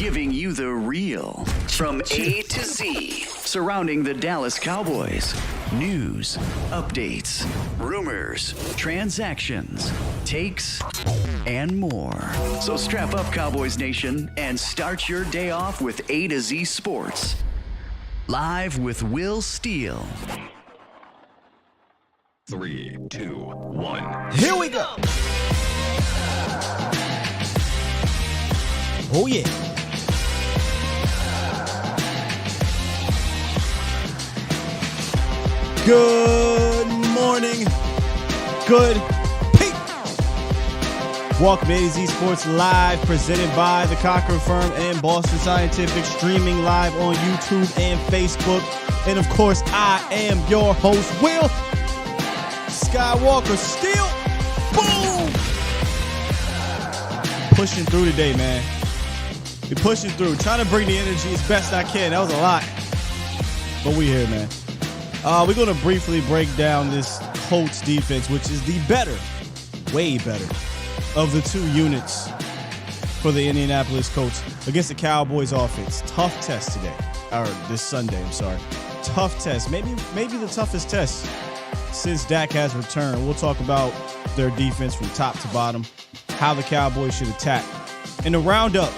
giving you the real from A to Z surrounding the Dallas Cowboys. News, updates, rumors, transactions, takes, and more. So strap up, Cowboys Nation, and start your day off with A to Z Sports. Live with Will Steele. 3, 2, 1. Here we go. Oh, yeah. Good morning. Good people. Welcome to AZ Sports Live, presented by the Cochran Firm and Boston Scientific, streaming live on YouTube and Facebook. And, of course, I am your host, Will Skywalker Steele. Boom! Pushing through today, man. We're pushing through, trying to bring the energy as best I can. That was a lot, but we here, man. We're going to briefly break down this Colts defense, which is the better, way better, of the two units for the Indianapolis Colts against the Cowboys offense. Tough test today, or this Sunday, I'm sorry. Tough test, maybe the toughest test since Dak has returned. We'll talk about their defense from top to bottom, how the Cowboys should attack. In the roundup,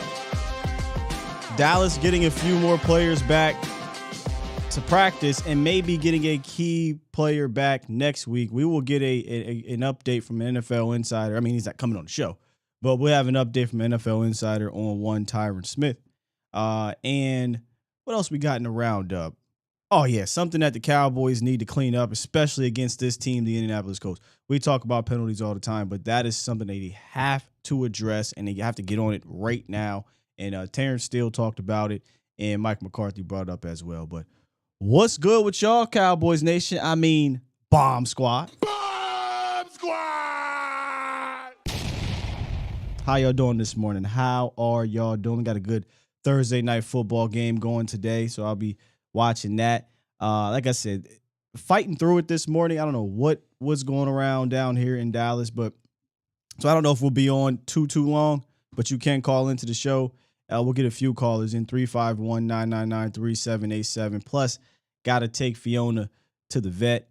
Dallas getting a few more players back to practice and maybe getting a key player back next week. We will get an update from an NFL insider. I mean, he's not coming on the show, but we'll have an update from an NFL insider on one Tyron Smith. And what else we got in the roundup? Oh, yeah, something that the Cowboys need to clean up, especially against this team, the Indianapolis Colts. We talk about penalties all the time, but that is something they have to address, and they have to get on it right now. And Terrence Steele talked about it, and Mike McCarthy brought it up as well. But what's good with y'all, Cowboys Nation? I mean, Bomb Squad. Bomb Squad! How y'all doing this morning? How are y'all doing? Got a good Thursday night football game going today, so I'll be watching that. Like I said, fighting through it this morning. I don't know what's going around down here in Dallas, but so I don't know if we'll be on too long, but you can call into the show. We'll get a few callers in 351-999-3787. Plus, got to take Fiona to the vet,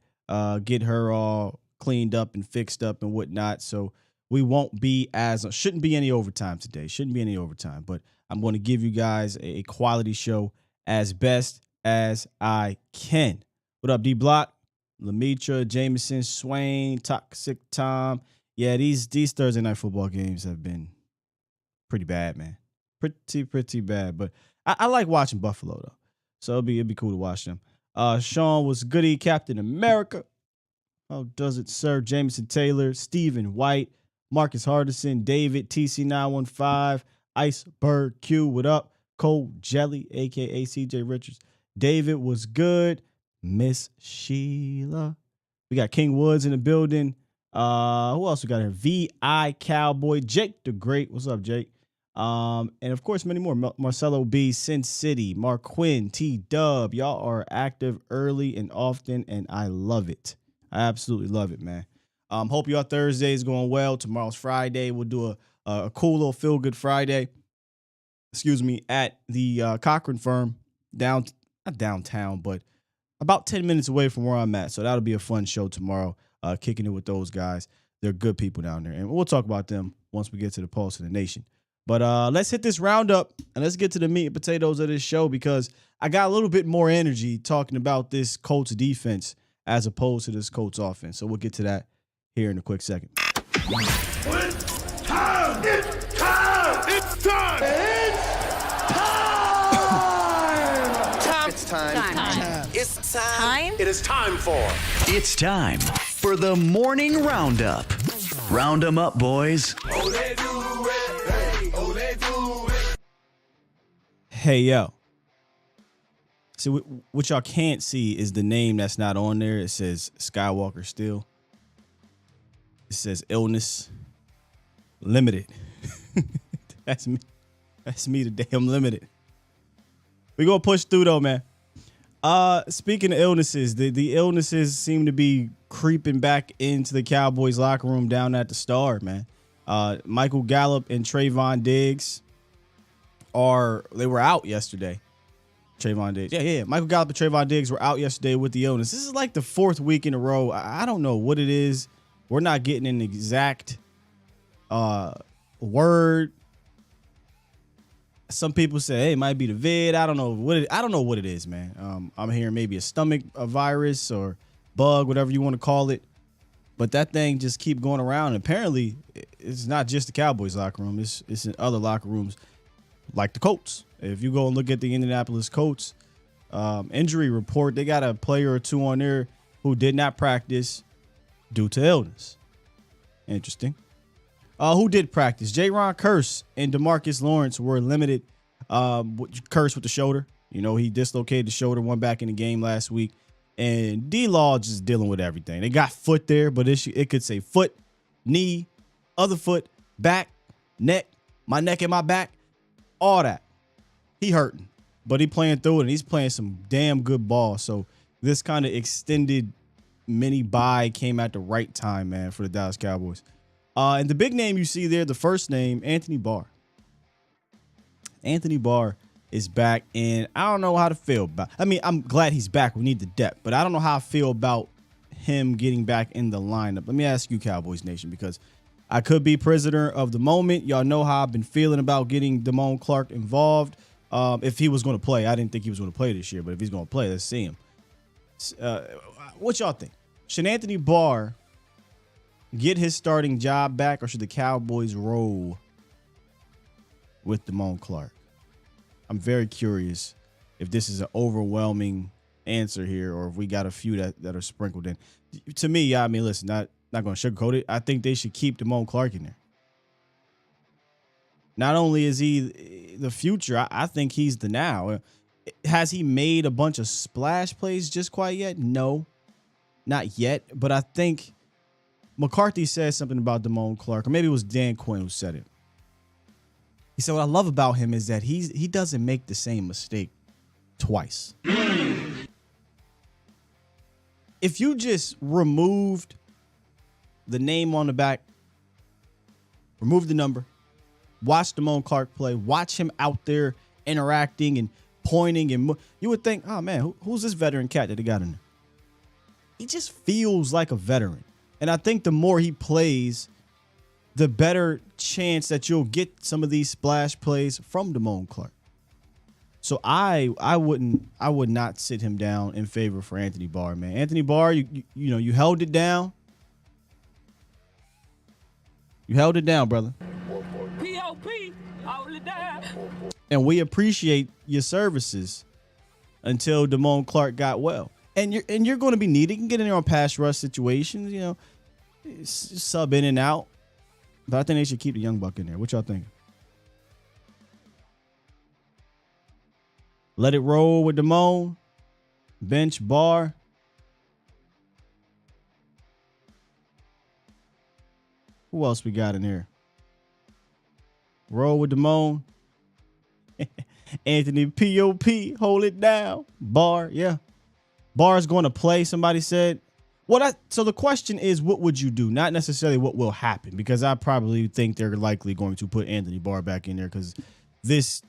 get her all cleaned up and fixed up and whatnot. So we shouldn't be any overtime today. Shouldn't be any overtime, but I'm going to give you guys a quality show as best as I can. What up, D Block, Lamitra, Jameson, Swain, Toxic Tom? Yeah, these Thursday night football games have been pretty bad, man. Pretty bad. But I like watching Buffalo though, so it'd be cool to watch them. Sean was goody, Captain America. How does it, sir? Jameson Taylor, Stephen White, Marcus Hardison, David TC915, Iceberg Q. What up? Cole Jelly, aka CJ Richards. David was good. Miss Sheila. We got King Woods in the building. Who else we got here? VI Cowboy. Jake the Great. What's up, Jake? And of course, many more. Marcelo B, Sin City, Mark Quinn, T Dub. Y'all are active early and often, and I love it. I absolutely love it, man. Hope your Thursday is going well. Tomorrow's Friday. We'll do a cool little feel good Friday. At the Cochran Firm not downtown, but about 10 minutes away from where I'm at. So that'll be a fun show tomorrow, kicking it with those guys. They're good people down there, and we'll talk about them once we get to the pulse of the nation. But let's hit this roundup, and let's get to the meat and potatoes of this show, because I got a little bit more energy talking about this Colts defense as opposed to this Colts offense. So we'll get to that here in a quick second. It's time! It's time! It's time! It's time. It's time. It is time for. It's time for the morning roundup. Round 'em up, boys. Hey, yo. See, what y'all can't see is the name that's not on there. It says Skywalker Steele. It says illness limited. That's me. That's me today. I'm limited. We're going to push through, though, man. Speaking of illnesses, the illnesses seem to be creeping back into the Cowboys locker room down at the Star, man. Michael Gallup and Trayvon Diggs they were out yesterday. Trayvon Diggs. Yeah. Michael Gallup and Trayvon Diggs were out yesterday with the illness. This is like the fourth week in a row. I don't know what it is. We're not getting an exact word. Some people say, hey, it might be the vid. I don't know what it is, man. I'm hearing maybe a virus or bug, whatever you want to call it. But that thing just keep going around. And apparently, it's not just the Cowboys locker room. It's in other locker rooms like the Colts. If you go and look at the Indianapolis Colts injury report, they got a player or two on there who did not practice due to illness. Interesting. Who did practice? Jaron Kearse and DeMarcus Lawrence were limited. Kearse with the shoulder. You know, he dislocated the shoulder, went back in the game last week. And D-Law just dealing with everything. They got foot there, but it could say foot, knee, other foot, back, neck, my neck and my back, all that. He hurting, but he playing through it, and he's playing some damn good ball. So this kind of extended mini bye came at the right time, man, for the Dallas Cowboys. And the big name you see there, the first name, Anthony Barr. Anthony Barr is back, and I don't know how to feel about. I mean, I'm glad he's back. We need the depth, but I don't know how I feel about him getting back in the lineup. Let me ask you, Cowboys Nation, because I could be prisoner of the moment. Y'all know how I've been feeling about getting Damone Clark involved. If he was going to play, I didn't think he was going to play this year, but if he's going to play, let's see him. What y'all think? Should Anthony Barr get his starting job back, or should the Cowboys roll with Damone Clark? I'm very curious if this is an overwhelming answer here, or if we got a few that are sprinkled in. To me, yeah, I mean, listen, not going to sugarcoat it. I think they should keep Damone Clark in there. Not only is he the future, I think he's the now. Has he made a bunch of splash plays just quite yet? No, not yet. But I think McCarthy said something about Damone Clark, or maybe it was Dan Quinn who said it. He said, what I love about him is that he doesn't make the same mistake twice. If you just removed the name on the back, remove the number, watch Damone Clark play, watch him out there interacting and pointing, and you would think, oh, man, who's this veteran cat that they got in there? He just feels like a veteran. And I think the more he plays, the better chance that you'll get some of these splash plays from Damone Clark. So I would not sit him down in favor for Anthony Barr, man. Anthony Barr, you held it down. You held it down, brother. P.O.P. hold it down. And we appreciate your services until Damone Clark got well. And you're going to be needed. You can get in there on pass rush situations, sub in and out. But I think they should keep the young buck in there. What y'all think? Let it roll with Damone. Bench Barr. Who else we got in here? Roll with Damone. Anthony P.O.P. Hold it down. Barr, yeah. Barr's going to play, somebody said. So the question is, what would you do? Not necessarily what will happen, because I probably think they're likely going to put Anthony Barr back in there because this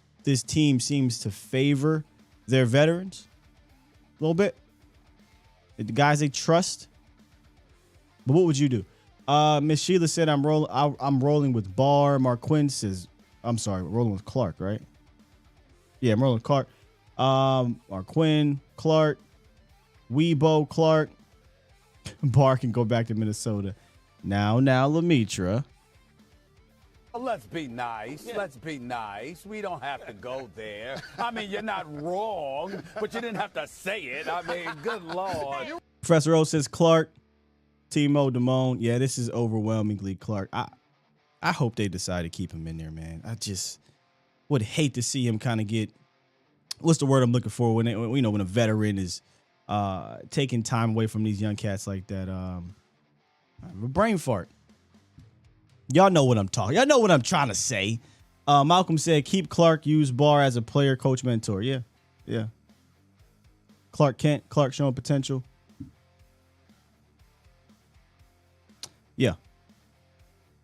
team seems to favor their veterans a little bit. The guys they trust. But what would you do? Miss Sheila said I'm rolling with Barr. Marquin says, I'm sorry, rolling with Clark, right? Yeah, I'm rolling with Clark. Marquin, Clark, Weibo, Clark. Barr can go back to Minnesota. Now, Lemitra. Let's be nice. Yeah. Let's be nice. We don't have to go there. I mean, you're not wrong, but you didn't have to say it. I mean, good Lord. Professor O says Clark, Timo, Damone. Yeah, this is overwhelmingly Clark. I hope they decide to keep him in there, man. I just would hate to see him kind of get, what's the word I'm looking for when a veteran is taking time away from these young cats like that. A brain fart. Y'all know what I'm talking. Y'all know what I'm trying to say. Malcolm said, keep Clark, use Barr as a player, coach, mentor. Yeah. Clark showing potential. Yeah.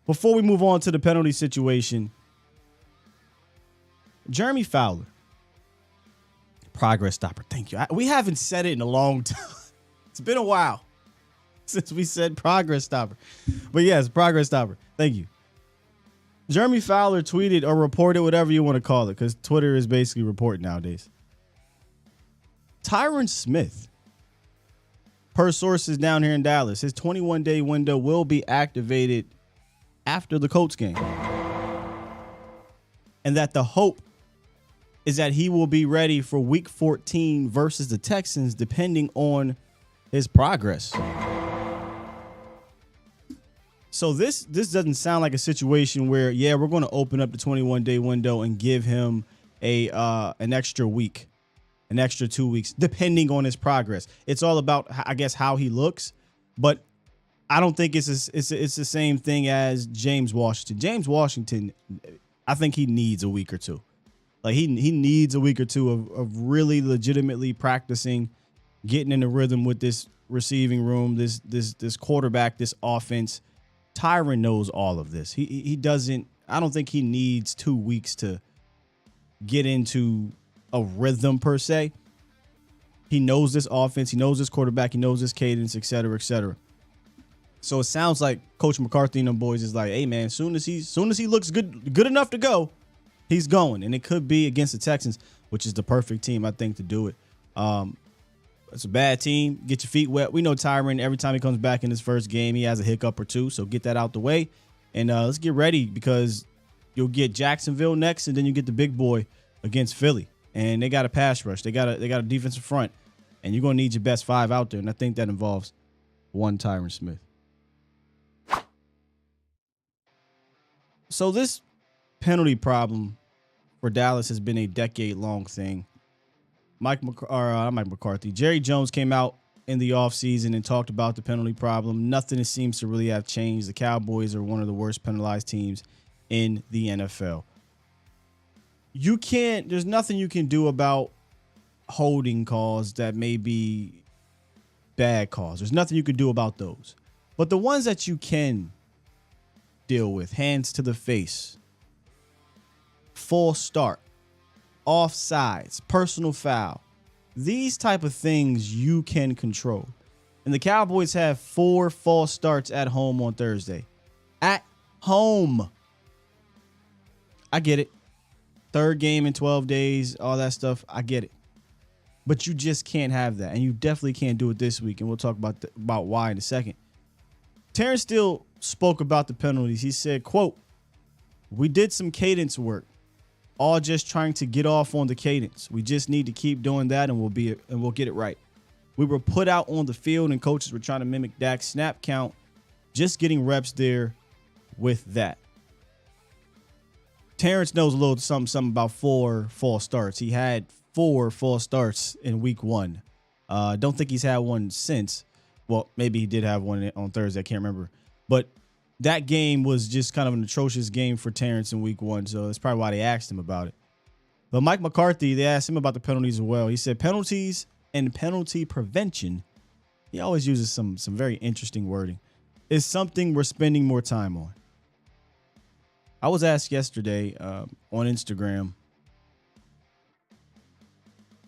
Before we move on to the penalty situation, Jeremy Fowler. Progress stopper. Thank you. We haven't said it in a long time. It's been a while since we said progress stopper. But yes, progress stopper. Thank you. Jeremy Fowler tweeted or reported, whatever you want to call it, because Twitter is basically reporting nowadays. Tyron Smith, per sources down here in Dallas, his 21-day window will be activated after the Colts game. And that the hope is that he will be ready for week 14 versus the Texans, depending on his progress. So this doesn't sound like a situation where, yeah, we're going to open up the 21-day window and give him an extra week, an extra 2 weeks, depending on his progress. It's all about, I guess, how he looks. But I don't think it's the same thing as James Washington. James Washington, I think he needs a week or two. Like he needs a week or two of really legitimately practicing, getting in the rhythm with this receiving room, this quarterback, this offense. Tyron knows all of this. He doesn't. I don't think he needs 2 weeks to get into a rhythm per se. He knows this offense. He knows this quarterback. He knows this cadence, et cetera, et cetera. So it sounds like Coach McCarthy and them boys is like, hey man, soon as he looks good enough to go, he's going. And it could be against the Texans, which is the perfect team, I think, to do it. It's a bad team. Get your feet wet. We know Tyron, every time he comes back in his first game, he has a hiccup or two. So get that out the way. And let's get ready, because you'll get Jacksonville next, and then you get the big boy against Philly. And they got a pass rush. They got a defensive front. And you're going to need your best 5 out there. And I think that involves one Tyron Smith. So this penalty problem for Dallas has been a decade-long thing. Mike McCarthy. Jerry Jones came out in the offseason and talked about the penalty problem. Nothing seems to really have changed. The Cowboys are one of the worst penalized teams in the NFL. There's nothing you can do about holding calls that may be bad calls. There's nothing you can do about those. But the ones that you can deal with, hands to the face, false start, offsides, personal foul, these type of things you can control. And the Cowboys have 4 false starts at home on Thursday. At home. I get it. 3rd game in 12 days, all that stuff. I get it. But you just can't have that. And you definitely can't do it this week. And we'll talk about why in a second. Terrence Steele spoke about the penalties. He said, quote, "We did some cadence work. All just trying to get off on the cadence. We just need to keep doing that, and we'll get it right. We were put out on the field, and coaches were trying to mimic Dak's snap count, just getting reps there with that." Terrence knows a little something about 4 false starts. He had 4 false starts in week 1. Don't think he's had one since. Well, maybe he did have one on Thursday. I can't remember. But that game was just kind of an atrocious game for Terrence in week 1. So that's probably why they asked him about it. But Mike McCarthy, they asked him about the penalties as well. He said penalties and penalty prevention. He always uses some very interesting wording. Is something we're spending more time on. I was asked yesterday on Instagram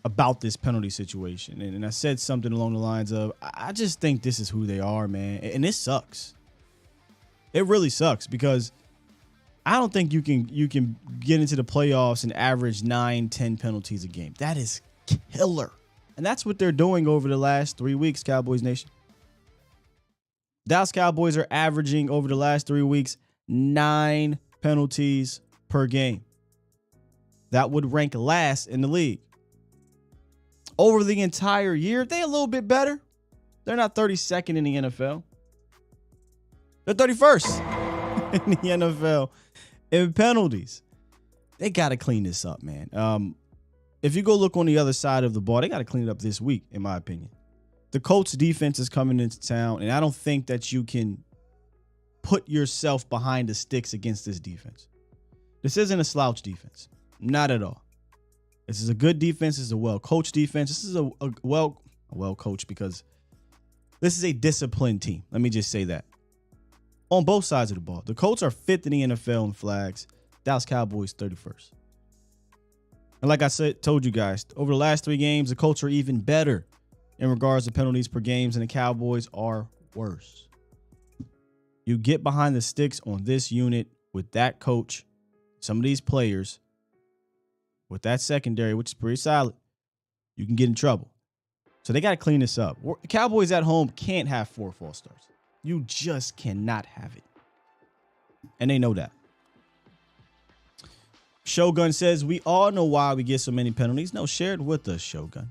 about this penalty situation. And I said something along the lines of, I just think this is who they are, man. And it sucks. It really sucks, because I don't think you can get into the playoffs and average 9-10 penalties a game. That is killer. And that's what they're doing over the last 3 weeks, Cowboys Nation. Dallas Cowboys are averaging over the last 3 weeks 9 penalties per game. That would rank last in the league. Over the entire year, they're a little bit better. They're not 32nd in the NFL. They're 31st in the NFL in penalties. They got to clean this up, man. If you go look on the other side of the ball, they got to clean it up this week, in my opinion. The Colts defense is coming into town, and I don't think that you can put yourself behind the sticks against this defense. This isn't a slouch defense. Not at all. This is a good defense. This is a well-coached defense. This is a well-coached, because this is a disciplined team. Let me just say that. On both sides of the ball. The Colts are 5th in the NFL in flags. Dallas Cowboys 31st. And like I told you guys, over the last 3 games, the Colts are even better in regards to penalties per games, and the Cowboys are worse. You get behind the sticks on this unit with that coach, some of these players, with that secondary, which is pretty solid, you can get in trouble. So they got to clean this up. Cowboys at home can't have 4 false starts. You just cannot have it. And they know that. Shogun says, we all know why we get so many penalties. No, share it with us, Shogun.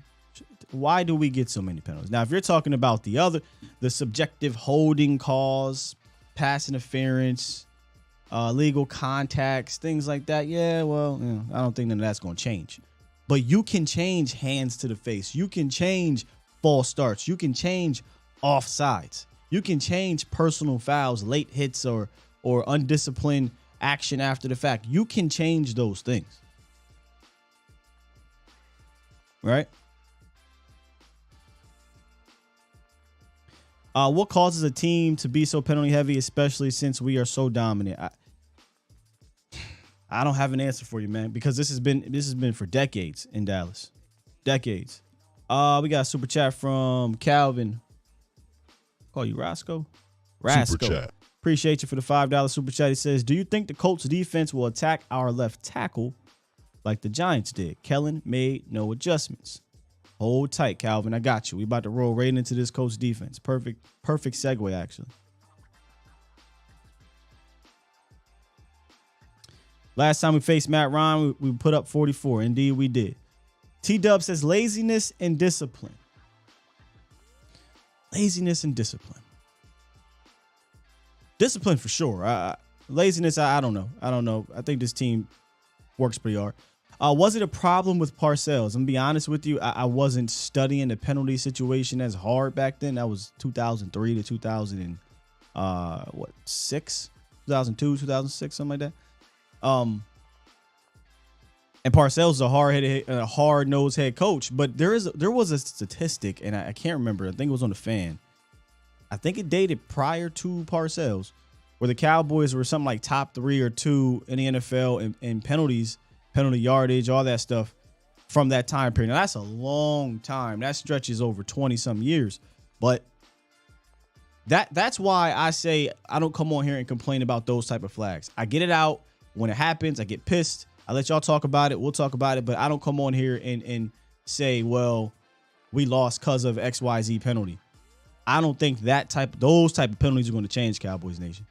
Why do we get so many penalties? Now, if you're talking about the subjective holding calls, pass interference, legal contacts, things like that, yeah, well, I don't think none of that's going to change. But you can change hands to the face. You can change false starts. You can change offsides. You can change personal fouls, late hits, or undisciplined action after the fact. You can change those things. Right? What causes a team to be so penalty heavy, especially since we are so dominant? I don't have an answer for you, man, because this has been for decades in Dallas. Decades. We got a super chat from Calvin. Call you Roscoe? Super chat. Appreciate you for the $5 super chat. He says, do you think the Colts defense will attack our left tackle like the Giants did? Kellen made no adjustments. Hold tight, Calvin. I got you. We about to roll right into this Colts defense. Perfect segue, actually. Last time we faced Matt Ryan, we put up 44. Indeed, we did. T-Dub says laziness and discipline. Laziness and discipline. Discipline for sure. Laziness, I don't know. I think this team works pretty hard. Was it a problem with Parcells? I'm going to be honest with you. I wasn't studying the penalty situation as hard back then. That was 2003 to 2006, 2002, 2006, something like that. And Parcells is a hard-nosed head coach, but there was a statistic, and I can't remember. I think it was on the Fan. I think it dated prior to Parcells, where the Cowboys were something like top 3 or 2 in the NFL in penalties, penalty yardage, all that stuff from that time period. Now, that's a long time. That stretches over 20-some years. But that's why I say I don't come on here and complain about those type of flags. I get it out. When it happens, I get pissed. I let y'all talk about it. We'll talk about it. But I don't come on here and say, well, we lost because of XYZ penalty. I don't think those type of penalties are going to change, Cowboys Nation.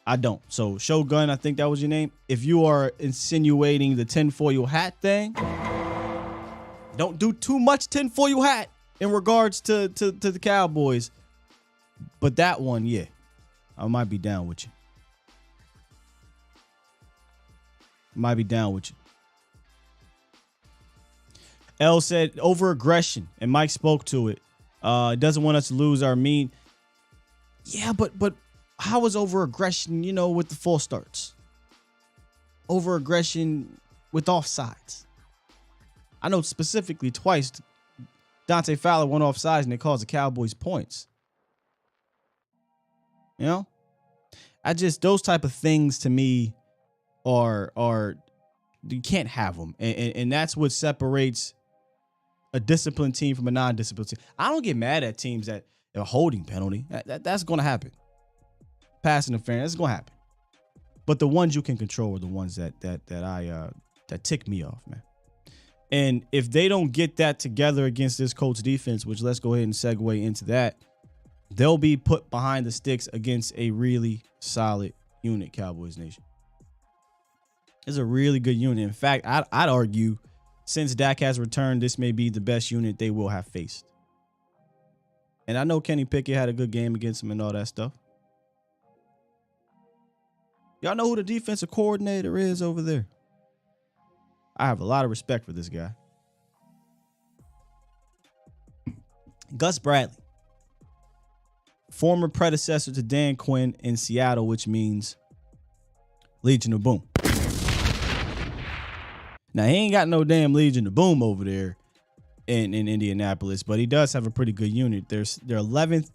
I don't. So Shogun, I think that was your name. If you are insinuating the tinfoil hat thing, don't do too much tinfoil hat in regards to the Cowboys. But that one, yeah, I might be down with you. Might be down with you. L said over aggression, and Mike spoke to it. Doesn't want us to lose our mean. Yeah, but how is over aggression, with the false starts? Over aggression with offsides. I know specifically twice Dante Fowler went offsides and it caused the Cowboys points. Those type of things to me are you can't have them, and that's what separates a disciplined team from a non-disciplined team. I don't get mad at teams that are holding penalty. That's going to happen. Pass interference, that's going to happen. But the ones you can control are the ones that tick me off, man. And if they don't get that together against this Colts defense, which let's go ahead and segue into that, they'll be put behind the sticks against a really solid unit, Cowboys Nation. It's a really good unit. In fact, I'd argue since Dak has returned, this may be the best unit they will have faced. And I know Kenny Pickett had a good game against him and all that stuff. Y'all know who the defensive coordinator is over there? I have a lot of respect for this guy. Gus Bradley. Former predecessor to Dan Quinn in Seattle, which means Legion of Boom. Now, he ain't got no damn Legion of Boom over there in Indianapolis, but he does have a pretty good unit. They're 11th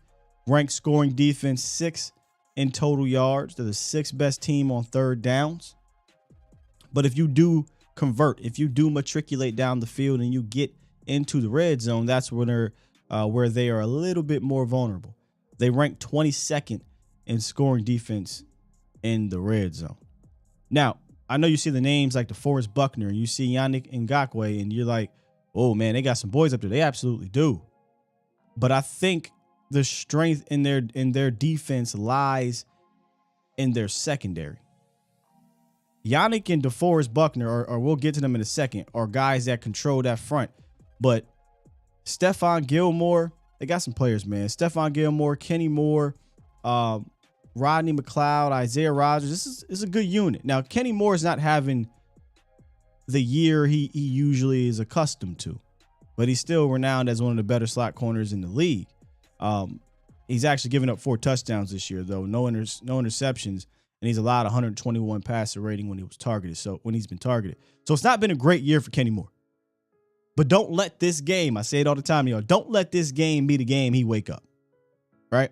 ranked scoring defense, 6th in total yards. They're the 6th best team on third downs. But if you do convert, if you do matriculate down the field and you get into the red zone, that's when where they are a little bit more vulnerable. They rank 22nd in scoring defense in the red zone. Now, I know you see the names like DeForest Buckner and you see Yannick Ngakoue and you're like, oh man, they got some boys up there. They absolutely do. But I think the strength in their defense lies in their secondary. Yannick and DeForest Buckner, or we'll get to them in a second, are guys that control that front. But Stephon Gilmore, they got some players, man. Stephon Gilmore, Kenny Moore, Rodney McLeod, Isaiah Rodgers. This is a good unit. Now, Kenny Moore is not having the year he usually is accustomed to, but he's still renowned as one of the better slot corners in the league. He's actually given up 4 touchdowns this year, though. No interceptions, and he's allowed 121 passer rating when he's been targeted. So it's not been a great year for Kenny Moore. But don't let this game, I say it all the time, y'all, don't let this game be the game he wake up. Right?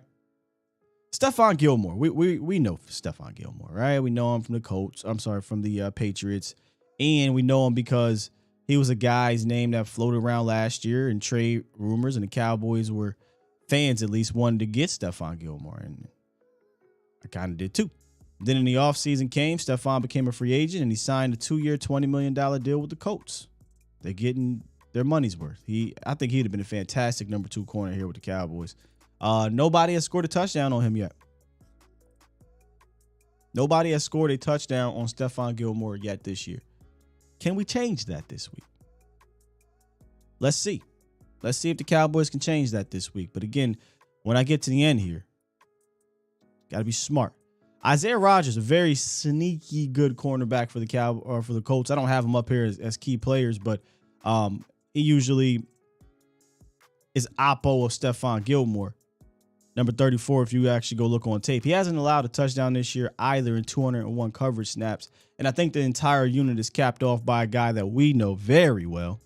Stephon Gilmore. We know Stephon Gilmore, right? We know him from the Colts. From the Patriots. And we know him because he was a guy's name that floated around last year in trade rumors, and the Cowboys were fans at least wanted to get Stephon Gilmore, and I kind of did too. Then in the offseason came, Stephon became a free agent, and he signed a 2-year, $20 million deal with the Colts. They're getting their money's worth. I think he'd have been a fantastic number 2 corner here with the Cowboys. Nobody has scored a touchdown on him yet. Nobody has scored a touchdown on Stephon Gilmore yet this year. Can we change that this week? Let's see. Let's see if the Cowboys can change that this week. But again, when I get to the end here, got to be smart. Isaiah Rodgers, a very sneaky good cornerback for the Colts. I don't have him up here as key players, but he usually is oppo of Stephon Gilmore. Number 34, if you actually go look on tape. He hasn't allowed a touchdown this year either in 201 coverage snaps. And I think the entire unit is capped off by a guy that we know very well.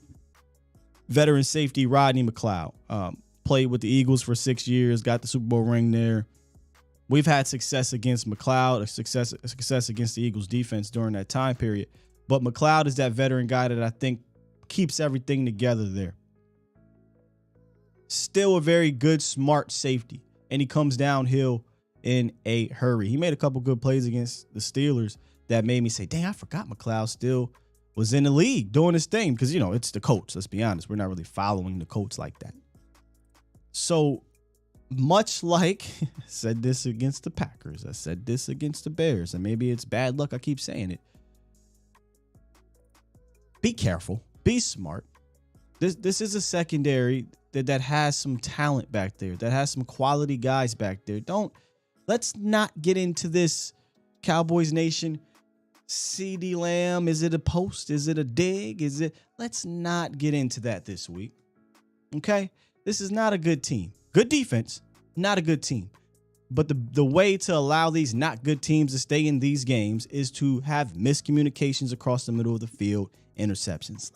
Veteran safety Rodney McLeod. Played with the Eagles for 6 years, got the Super Bowl ring there. We've had success against McLeod, success against the Eagles defense during that time period. But McLeod is that veteran guy that I think keeps everything together there. Still a very good, smart safety. And he comes downhill in a hurry. He made a couple good plays against the Steelers that made me say, dang, I forgot McLeod still was in the league doing his thing. Because, it's the Colts. Let's be honest. We're not really following the Colts like that. So much like I said this against the Packers, I said this against the Bears, and maybe it's bad luck I keep saying it. Be careful. Be smart. This is a secondary that has some talent back there, that has some quality guys back there. Let's not get into this Cowboys Nation. CeeDee Lamb, is it a post? Is it a dig? Let's not get into that this week. Okay? This is not a good team. Good defense, not a good team. But the way to allow these not good teams to stay in these games is to have miscommunications across the middle of the field, interceptions.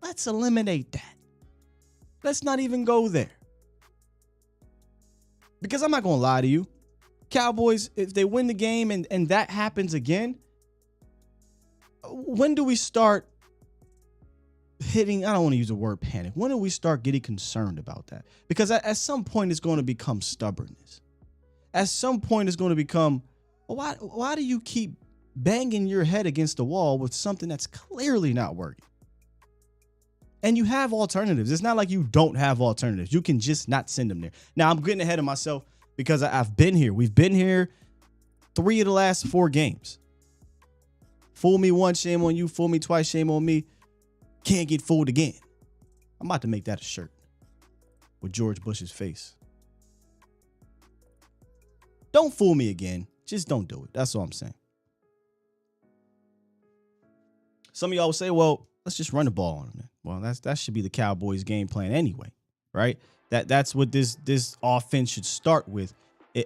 Let's eliminate that. Let's not even go there. Because I'm not going to lie to you. Cowboys, if they win the game and that happens again, when do we start hitting, I don't want to use the word panic. When do we start getting concerned about that? Because at some point it's going to become stubbornness. At some point it's going to become, why do you keep banging your head against the wall with something that's clearly not working? And you have alternatives. It's not like you don't have alternatives. You can just not send them there. Now, I'm getting ahead of myself because I've been here. We've been here 3 of the last 4 games. Fool me once, shame on you. Fool me twice, shame on me. Can't get fooled again. I'm about to make that a shirt with George Bush's face. Don't fool me again. Just don't do it. That's all I'm saying. Some of y'all will say, well, let's just run the ball on them. Well, that should be the Cowboys' game plan anyway, right? That's what this offense should start with.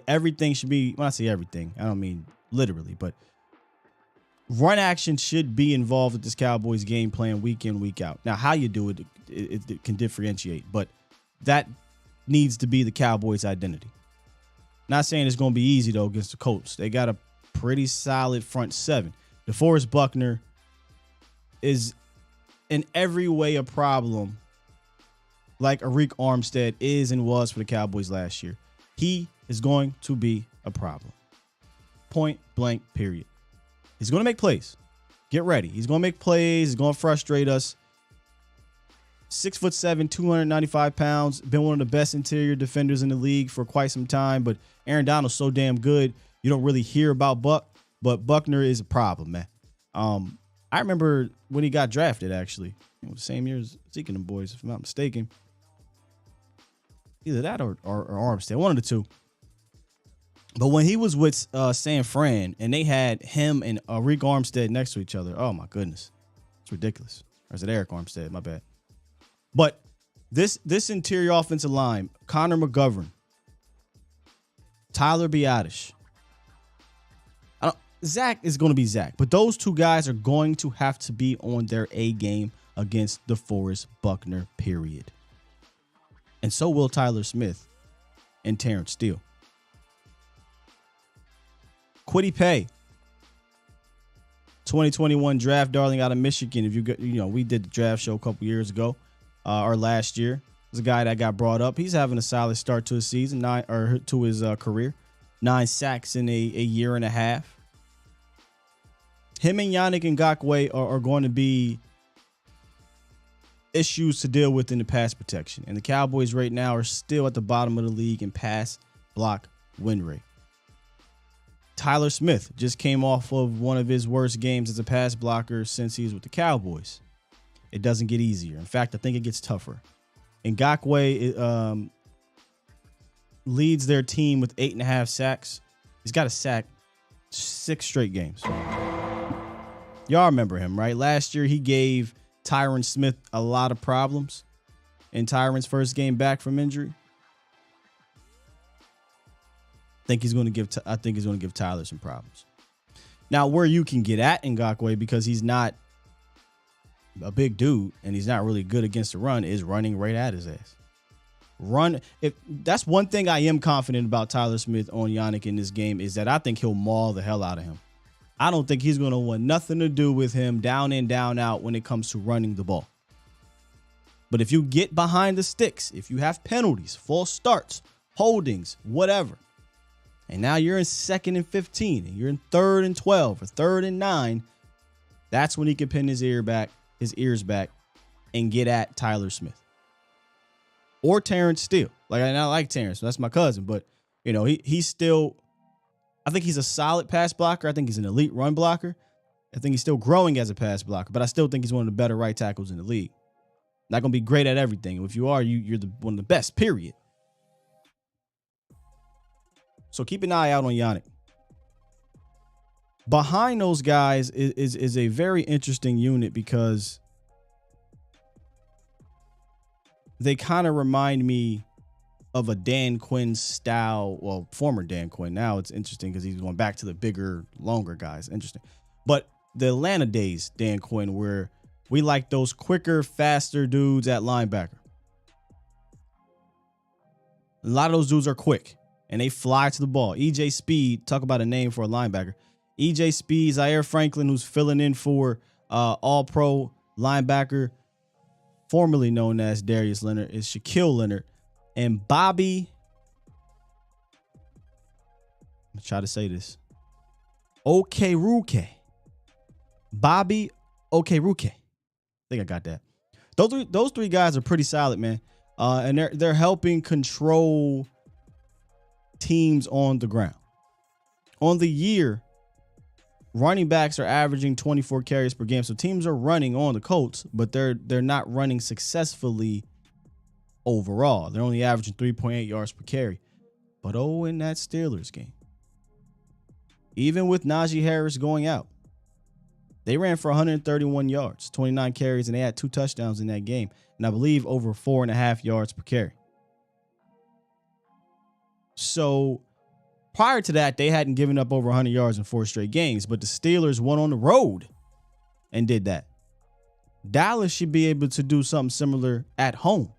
Everything should be, when I say everything, I don't mean literally, but run action should be involved with this Cowboys game plan week in, week out. Now, how you do it, it can differentiate, but that needs to be the Cowboys' identity. Not saying it's going to be easy, though, against the Colts. They got a pretty solid front seven. DeForest Buckner, is in every way a problem, like Arik Armstead is and was for the Cowboys last year. He is going to be a problem. Point blank, period. He's going to make plays. Get ready. He's going to make plays. He's going to frustrate us. 6'7", 295 pounds. Been one of the best interior defenders in the league for quite some time. But Aaron Donald's so damn good, you don't really hear about Buck. But Buckner is a problem, man. I remember when he got drafted, actually. It was the same year as Zeke and them boys, if I'm not mistaken. Either that or Armstead, one of the two. But when he was with San Fran and they had him and Arik Armstead next to each other, oh my goodness, it's ridiculous. Or is it Eric Armstead? My bad. But this interior offensive line, Connor McGovern, Tyler Biadasz, Zach is going to be Zach, but those two guys are going to have to be on their A game against DeForest Buckner, period. And so will Tyler Smith and Terrence Steele. Kwity Paye, 2021 draft darling out of Michigan. If we did the draft show a couple years ago, or last year. There's a guy that got brought up. He's having a solid start to his season, to his career. 9 sacks in a year and a half. Him and Yannick Ngakoue are going to be issues to deal with in the pass protection. And the Cowboys right now are still at the bottom of the league in pass block win rate. Tyler Smith just came off of one of his worst games as a pass blocker since he was with the Cowboys. It doesn't get easier. In fact, I think it gets tougher. Ngakoue leads their team with 8.5 sacks. He's got a sack 6 straight games. Y'all remember him, right? Last year, he gave Tyron Smith a lot of problems in Tyron's first game back from injury. I think he's going to give Tyler some problems. Now, where you can get at Ngakoue, because he's not a big dude and he's not really good against the run, is running right at his ass. If that's one thing I am confident about Tyler Smith on Yannick in this game, is that I think he'll maul the hell out of him. I don't think he's going to want nothing to do with him down in, down out when it comes to running the ball. But if you get behind the sticks, if you have penalties, false starts, holdings, whatever, and now you're in 2nd and 15, and you're in 3rd and 12 or 3rd and 9, that's when he can pin his ears back and get at Tyler Smith. Or Terrence Steele. I like Terrence, that's my cousin, but he's still, I think he's a solid pass blocker. I think he's an elite run blocker. I think he's still growing as a pass blocker, but I still think he's one of the better right tackles in the league. Not going to be great at everything. If you are, you're one of the best, period. So keep an eye out on Yannick. Behind those guys is a very interesting unit, because they kind of remind me of a Dan Quinn style. Well, former Dan Quinn. Now it's interesting because he's going back to the bigger, longer guys. Interesting. But the Atlanta days, Dan Quinn, where we like those quicker, faster dudes at linebacker. A lot of those dudes are quick and they fly to the ball. EJ Speed, talk about a name for a linebacker. EJ Speed, Zaire Franklin, who's filling in for all-pro linebacker, formerly known as Darius Leonard, is Shaquille Leonard. And Bobby, I'm going to try to say this, Okeruke. Bobby Okeruke. I think I got that. Those three guys are pretty solid, man. And they're helping control teams on the ground. On the year, running backs are averaging 24 carries per game. So teams are running on the Colts, but they're not running successfully overall. They're only averaging 3.8 yards per carry. But in that Steelers game, even with Najee Harris going out, they ran for 131 yards, 29 carries, and they had 2 touchdowns in that game. And I believe over 4.5 yards per carry. So prior to that, they hadn't given up over 100 yards in 4 straight games, but the Steelers went on the road and did that. Dallas should be able to do something similar at home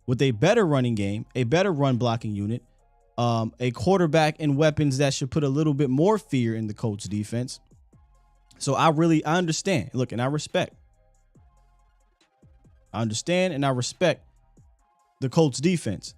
with a better running game, a better run blocking unit, a quarterback and weapons that should put a little bit more fear in the Colts defense. So I understand. Look, and I respect I understand and I respect the Colts defense,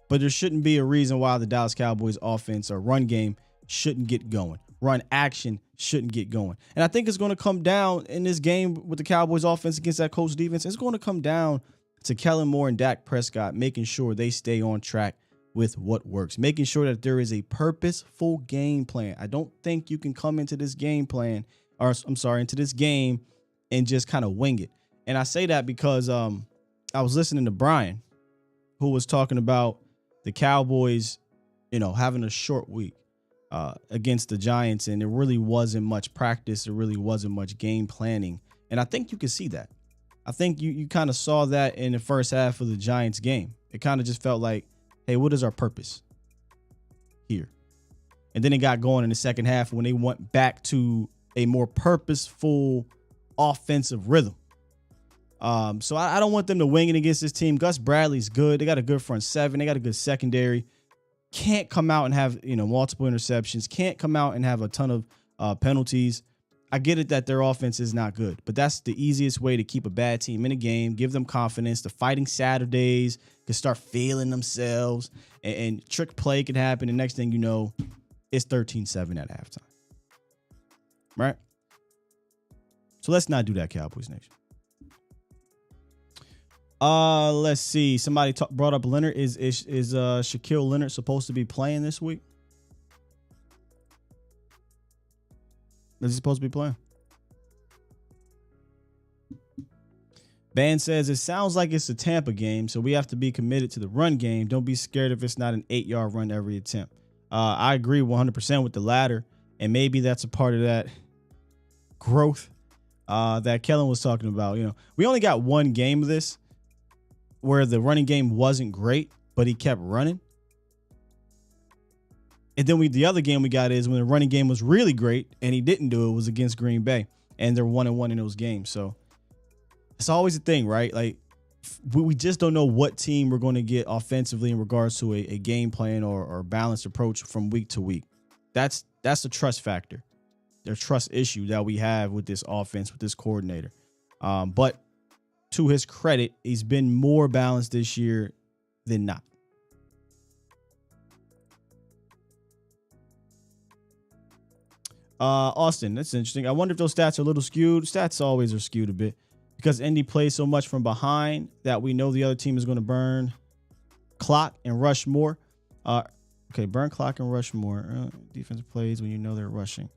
but there shouldn't be a reason why the Dallas Cowboys offense or run game shouldn't get going. Run action shouldn't get going. And I think it's going to come down in this game with the Cowboys offense against that Colts defense. It's going to come down to Kellen Moore and Dak Prescott making sure they stay on track with what works, making sure that there is a purposeful game plan. I don't think you can come into this game plan, or I'm sorry, into this game and just kind of wing it. And I say that because I was listening to Brian, who was talking about the Cowboys, having a short week against the Giants, and there really wasn't much practice. There really wasn't much game planning. And I think you can see that. I think you kind of saw that in the first half of the Giants game. It kind of just felt like, hey, what is our purpose here? And then it got going in the second half when they went back to a more purposeful offensive rhythm. So I don't want them to wing it against this team. Gus Bradley's good. They got a good front seven. They got a good secondary. Can't come out and have, multiple interceptions. Can't come out and have a ton of penalties. I get it that their offense is not good, but that's the easiest way to keep a bad team in a game, give them confidence. The Fighting Saturdays can start feeling themselves, and trick play could happen. And next thing you know, it's 13-7 at halftime. Right? So let's not do that, Cowboys Nation. Let's see. Somebody brought up Leonard. Is Shaquille Leonard supposed to be playing this week? Is he supposed to be playing? Ban says it sounds like it's a Tampa game, so we have to be committed to the run game. Don't be scared if it's not an 8-yard run every attempt. I agree 100% with the latter, and maybe that's a part of that growth that Kellen was talking about. We only got one game of this where the running game wasn't great, but he kept running. And then the other game we got is when the running game was really great and he didn't do it, was against Green Bay, and they're 1-1 in those games. So it's always a thing, right? Like we just don't know what team we're going to get offensively in regards to a game plan or balanced approach from week to week. That's the trust factor, their trust issue that we have with this offense, with this coordinator. But to his credit, he's been more balanced this year than not. Austin, that's interesting. I wonder if those stats are a little skewed. Stats always are skewed a bit because Indy plays so much from behind that we know the other team is going to burn clock and rush more. Okay, burn clock and rush more. Defensive plays when you know they're rushing.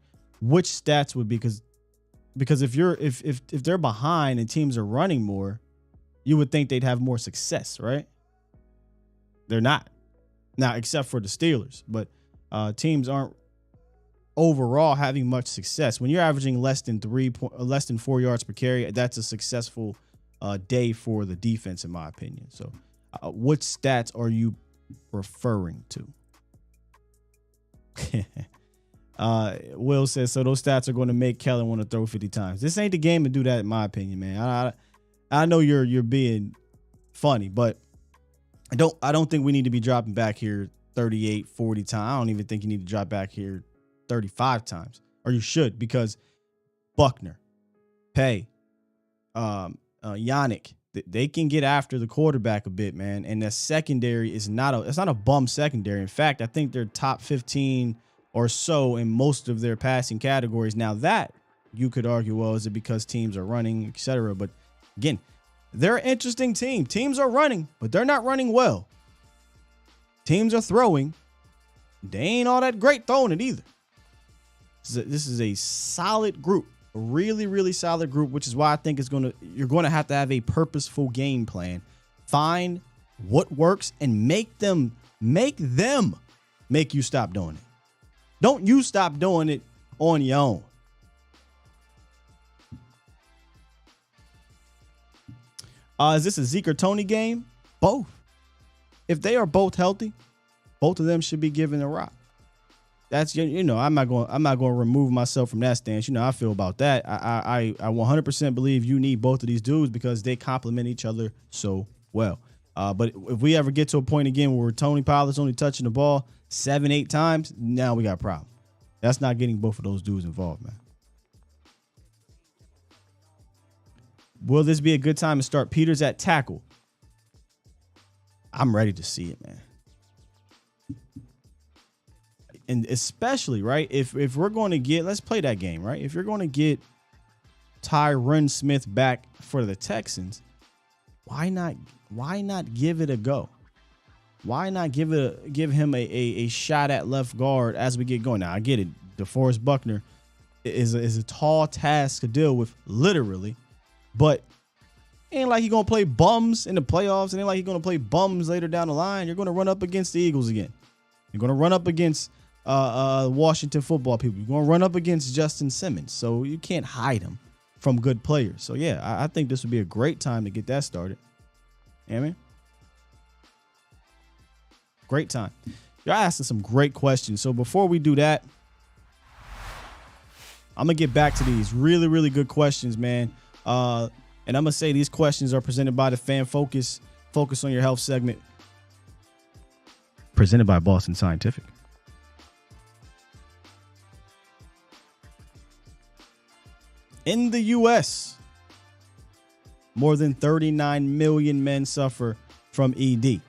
Which stats would be because if they're behind and teams are running more, you would think they'd have more success, right? They're not. Now, except for the Steelers, but teams aren't overall having much success. When you're averaging less than 4 yards per carry, that's a successful day for the defense, in my opinion. So, what stats are you referring to? Will says, so those stats are going to make Kellen want to throw 50 times. This ain't the game to do that, in my opinion, man. I know you're being funny, but I don't think we need to be dropping back here 38, 40 times. I don't even think you need to drop back here 35 times, or you should, because Buckner, Pay, Yannick, they can get after the quarterback a bit, man. And the secondary it's not a bum secondary. In fact, I think they're top 15 or so in most of their passing categories. Now that you could argue, well, is it because teams are running, etc.? But again, they're an interesting team. Teams are running, but they're not running well. Teams are throwing. They ain't all that great throwing it either. This is a solid group, a really, really solid group, which is why I think you're going to have a purposeful game plan. Find what works and make them make you stop doing it. Don't you stop doing it on your own. Is this a Zeke or Tony game? Both. If they are both healthy, both of them should be given a rock. That's, I'm not going to remove myself from that stance. I feel about that. I 100% believe you need both of these dudes because they complement each other so well. But if we ever get to a point again where Tony Pollard's only touching the ball 7-8 times, now we got a problem. That's not getting both of those dudes involved, man. Will this be a good time to start Peters at tackle? I'm ready to see it, man. And especially, right, if we're going to get, let's play that game, right? If you're going to get Tyron Smith back for the Texans, why not give it a go? Why not give him a shot at left guard as we get going? Now, I get it. DeForest Buckner is a tall task to deal with, literally, but ain't like he's going to play bums in the playoffs. It ain't like he's going to play bums later down the line. You're going to run up against the Eagles again. You're going to run up against Washington football people. You're going to run up against Justin Simmons. So you can't hide him from good players. So, yeah, I think this would be a great time to get that started. You know what I mean? Great time. You're asking some great questions. So before we do that, I'm going to get back to these really, really good questions, man. And I'm going to say these questions are presented by the Fan Focus on Your Health segment, presented by Boston Scientific. In the U.S., more than 39 million men suffer from ED.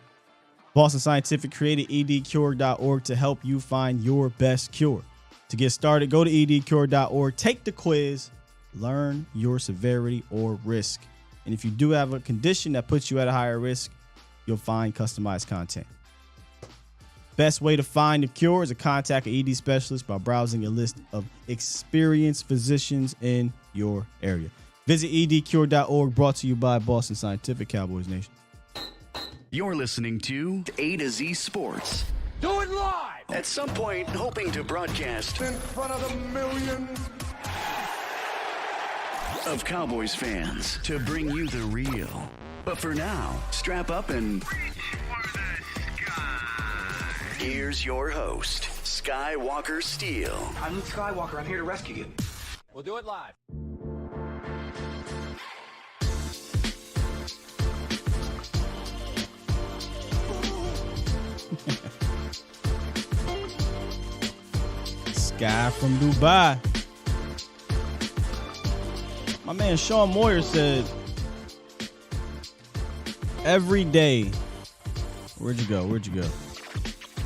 Boston Scientific created edcure.org to help you find your best cure. To get started, go to edcure.org, take the quiz, learn your severity or risk. And if you do have a condition that puts you at a higher risk, you'll find customized content. Best way to find a cure is to contact an ED specialist by browsing a list of experienced physicians in your area. Visit edcure.org, brought to you by Boston Scientific, Cowboys Nation. You're listening to A to Z Sports. Do it live! At some point, hoping to broadcast In front of the millions. of Cowboys fans to bring you the real. But for now, strap up and here's your host, Skywalker Steele. I'm Luke Skywalker. I'm here to rescue you. We'll do it live. Guy from Dubai. My man Sean Moyer said, every day, where'd you go?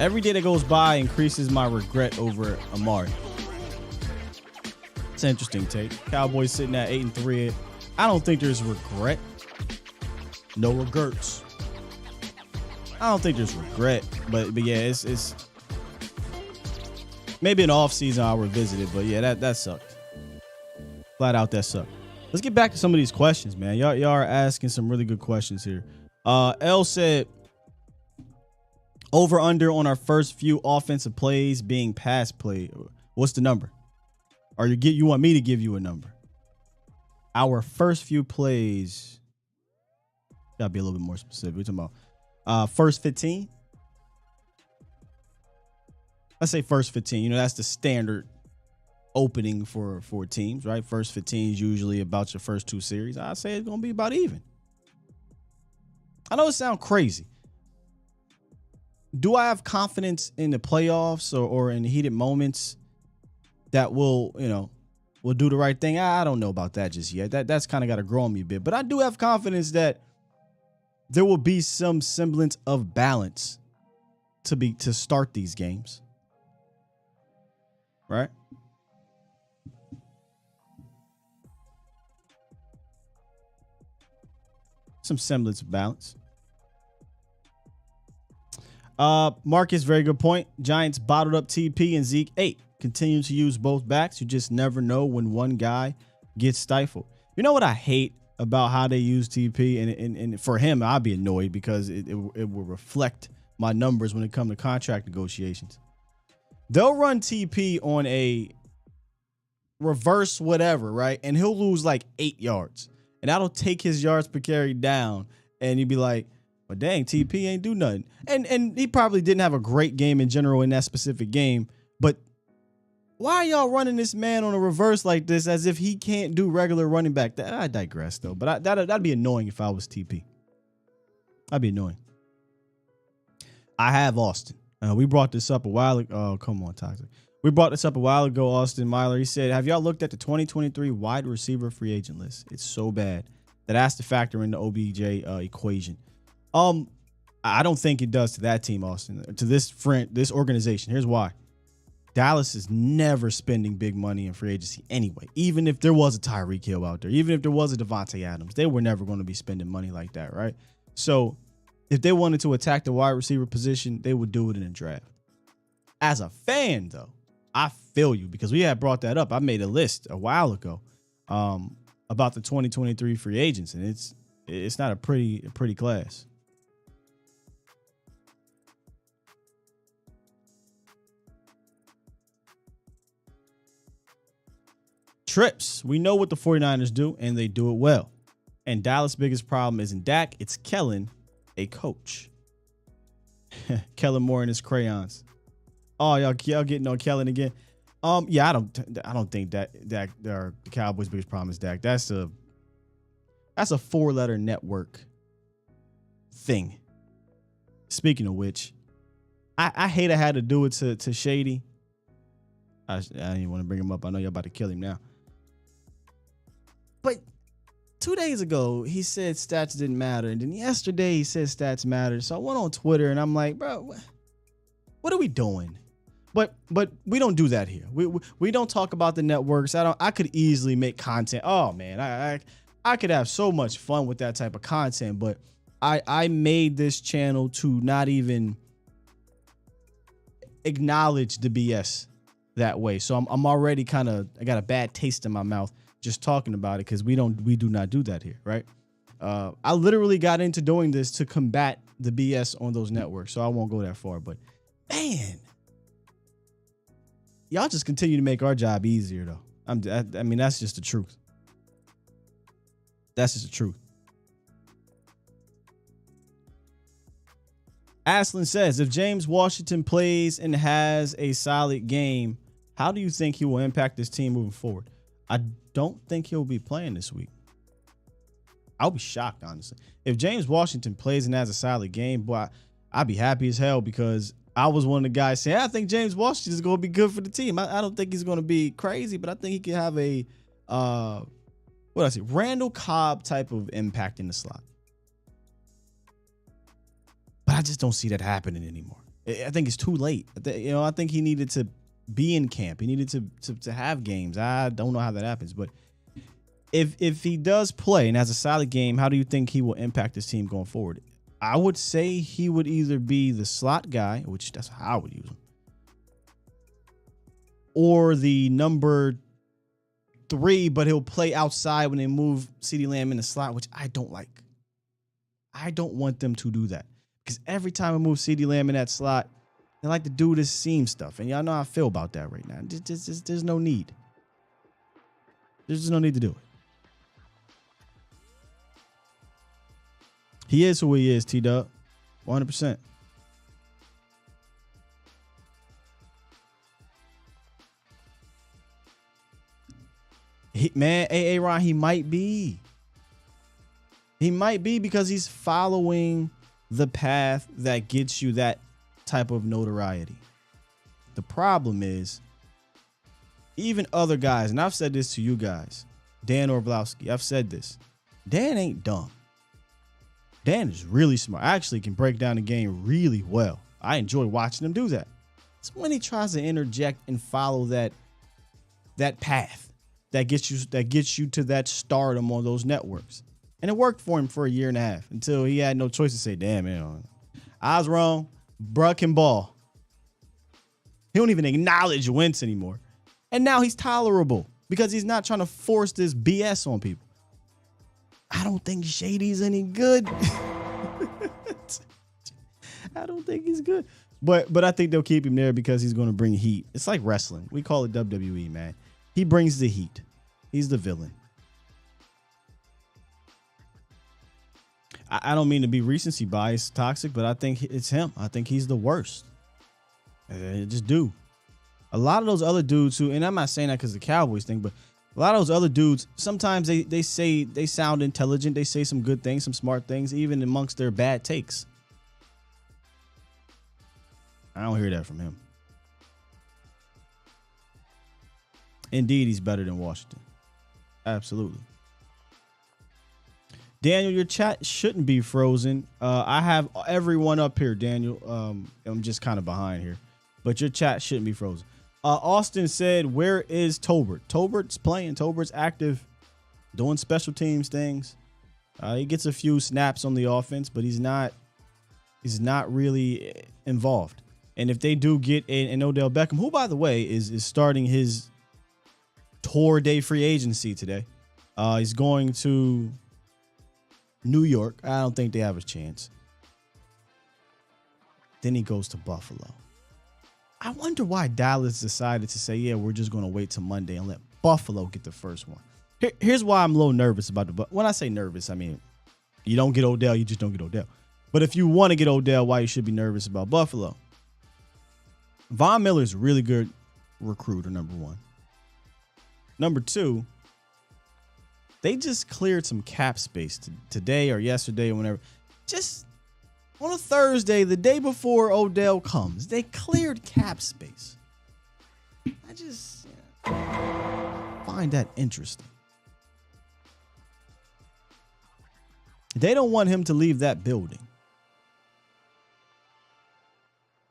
Every day that goes by increases my regret over Amari. It's an interesting take. Cowboys sitting at 8-3. I don't think there's regret. No regrets. I don't think there's regret, but yeah, it's maybe in the offseason I'll revisit it, but yeah, that sucked. Flat out, that sucked. Let's get back to some of these questions, man. Y'all are asking some really good questions here. L said, over under on our first few offensive plays being pass play. What's the number? Or you want me to give you a number? Our first few plays. Gotta be a little bit more specific. We're talking about first 15. Let's say first 15. You know, that's the standard opening for teams, right? First 15 is usually about your first two series. I'd say it's going to be about even. I know it sounds crazy. Do I have confidence in the playoffs or in heated moments that will do the right thing? I don't know about that just yet. That's kind of got to grow on me a bit. But I do have confidence that there will be some semblance of balance to start these games. Right? Some semblance of balance. Marcus, very good point. Giants bottled up TP and Zeke 8. Continue to use both backs. You just never know when one guy gets stifled. You know what I hate about how they use TP? And for him, I'd be annoyed because it will reflect my numbers when it comes to contract negotiations. They'll run TP on a reverse whatever, right? And he'll lose like 8 yards. And that'll take his yards per carry down. And you'd be like, well, dang, TP ain't do nothing. And he probably didn't have a great game in general in that specific game. But why are y'all running this man on a reverse like this as if he can't do regular running back? I digress, though. But that'd be annoying if I was TP. That'd be annoying. I have Austin. We brought this up a while ago. Oh, come on, Toxic. We brought this up a while ago, Austin Myler. He said, have y'all looked at the 2023 wide receiver free agent list? It's so bad. that has to factor in the OBJ equation. I don't think it does to that team, Austin, to this organization. Here's why. Dallas is never spending big money in free agency anyway. Even if there was a Tyreek Hill out there, even if there was a Devontae Adams, they were never going to be spending money like that, right? So if they wanted to attack the wide receiver position, they would do it in a draft. As a fan, though, I feel you because we had brought that up. I made a list a while ago about the 2023 free agents, and it's not a pretty class. Trips. We know what the 49ers do, and they do it well. And Dallas' biggest problem isn't Dak, it's Kellen, a coach. Kellen Moore and his crayons. Oh, y'all getting on Kellen again? Yeah, I don't think that the Cowboys' biggest problem is Dak. That's a 4-letter network thing. Speaking of which, I hate I had to do it to Shady. I didn't want to bring him up. I know y'all about to kill him now. But 2 days ago, he said stats didn't matter. And then yesterday, he said stats mattered. So I went on Twitter and I'm like, bro, what are we doing? But we don't do that here. We don't talk about the networks. I could easily make content. Oh, man, I could have so much fun with that type of content. But I made this channel to not even acknowledge the BS that way. So I'm already I got a bad taste in my mouth just talking about it because we do not do that here, right? I literally got into doing this to combat the BS on those networks, so I won't go that far. But man, y'all just continue to make our job easier, though. I mean, that's just the truth. That's just the truth. Aslan says, if James Washington plays and has a solid game, how do you think he will impact this team moving forward? I don't think he'll be playing this week. I'll be shocked, honestly. If James Washington plays and has a solid game, boy, I'd be happy as hell because I was one of the guys saying, I think James Washington is going to be good for the team. I don't think he's going to be crazy, but I think he can have a, Randall Cobb type of impact in the slot. But I just don't see that happening anymore. I think it's too late. I think he needed to be in camp. He needed to have games. I don't know how that happens, but if he does play and has a solid game, how do you think he will impact this team going forward? I would say he would either be the slot guy, which that's how I would use him, or the number 3, but he'll play outside when they move CeeDee Lamb in the slot, which I don't like. I don't want them to do that because every time I move CeeDee Lamb in that slot, they like to do this seam stuff. And y'all know how I feel about that right now. There's no need. There's just no need to do it. He is who he is, T-Dub. 100%. Ron, he might be. He might be because he's following the path that gets you that type of notoriety. The problem is, even other guys, and I've said this to you guys, Dan Orblowski, I've said this. Dan ain't dumb. Dan is really smart. Actually can break down the game really well. I enjoy watching him do that. It's when he tries to interject and follow that path that gets you to that stardom on those networks. And it worked for him for a year and a half until he had no choice to say, damn, man, I was wrong. Bruh can ball. He don't even acknowledge Wentz anymore. And now he's tolerable because he's not trying to force this BS on people. I don't think Shady's any good. I don't think he's good. But I think they'll keep him there because he's going to bring heat. It's like wrestling. We call it WWE, man. He brings the heat. He's the villain. I don't mean to be recency bias toxic, but I think it's him. I think he's the worst. I just do. A lot of those other dudes who, and I'm not saying that because of the Cowboys thing, but a lot of those other dudes, sometimes they say they sound intelligent. They say some good things, some smart things, even amongst their bad takes. I don't hear that from him. Indeed, he's better than Washington. Absolutely. Daniel, your chat shouldn't be frozen. I have everyone up here, Daniel. I'm just kind of behind here, but your chat shouldn't be frozen. Austin said, where is Tolbert? Tolbert's playing. Tolbert's active, doing special teams things. He gets a few snaps on the offense, but he's not really involved. And if they do get an Odell Beckham, who, by the way, is starting his tour day free agency today. He's going to New York. I don't think they have a chance. Then he goes to Buffalo. I wonder why Dallas decided to say, yeah, we're just going to wait till Monday and let Buffalo get the first one. Here's why I'm a little nervous about when I say nervous, I mean, you don't get Odell, you just don't get Odell. But if you want to get Odell, why you should be nervous about Buffalo? Von Miller's a really good recruiter, number one. Number two, they just cleared some cap space today or yesterday or whenever. Just on a Thursday, the day before Odell comes, they cleared cap space. I just find that interesting. They don't want him to leave that building.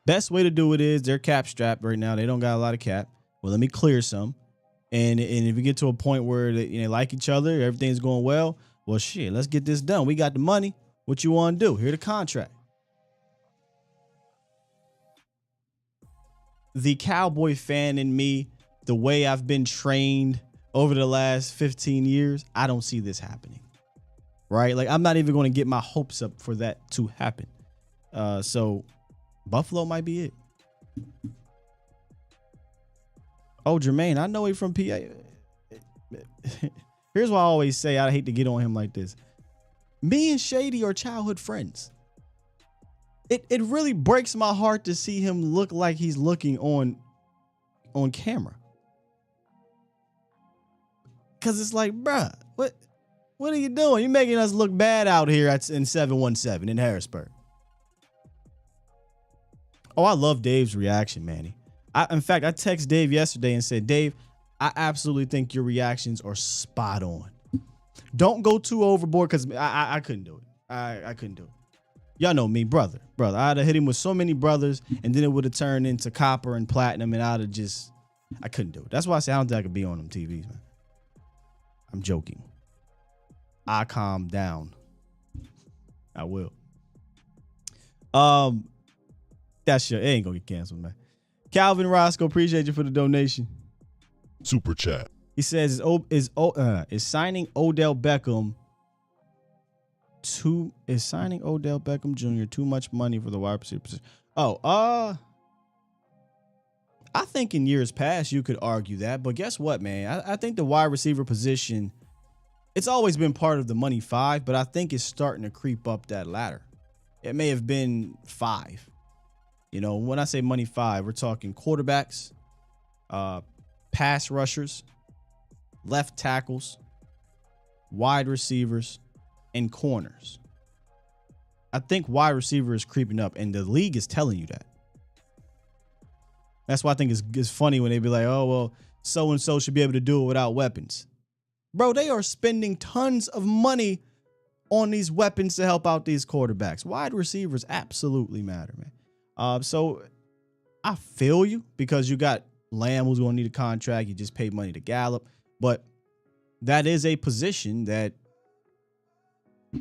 Best way to do it is they're cap strapped right now. They don't got a lot of cap. Well, let me clear some. And if we get to a point where they like each other, everything's going well, well, shit, let's get this done. We got the money. What you want to do? Here the contract. The Cowboy fan in me, the way I've been trained over the last 15 years, I don't see this happening. Right? Like, I'm not even going to get my hopes up for that to happen. So Buffalo might be it. Oh, Jermaine, I know he from PA. Here's what I always say. I hate to get on him like this. Me and Shady are childhood friends. It really breaks my heart to see him look like he's looking on camera. Because it's like, bruh, what are you doing? You're making us look bad out here in 717 in Harrisburg. Oh, I love Dave's reaction, Manny. In fact, I texted Dave yesterday and said, Dave, I absolutely think your reactions are spot on. Don't go too overboard because I couldn't do it. I couldn't do it. Y'all know me, brother. I'd have hit him with so many brothers, and then it would have turned into copper and platinum, and I couldn't do it. That's why I say I don't think I could be on them TVs, man. I'm joking. I calm down. I will. That shit ain't gonna get canceled, man. Calvin Roscoe, appreciate you for the donation. Super chat. He says, is signing Odell Beckham Jr. too much money for the wide receiver position? I think in years past you could argue that, but guess what, man? I think the wide receiver position, it's always been part of the money five, but I think it's starting to creep up that ladder. It may have been five. You know, when I say money five, we're talking quarterbacks, pass rushers, left tackles, wide receivers, and corners. I think wide receiver is creeping up, and the league is telling you that. That's why I think it's funny when they be like, oh, well, so-and-so should be able to do it without weapons. Bro, they are spending tons of money on these weapons to help out these quarterbacks. Wide receivers absolutely matter, man. So I feel you because you got Lamb who's going to need a contract. You just paid money to Gallup. But that is a position that,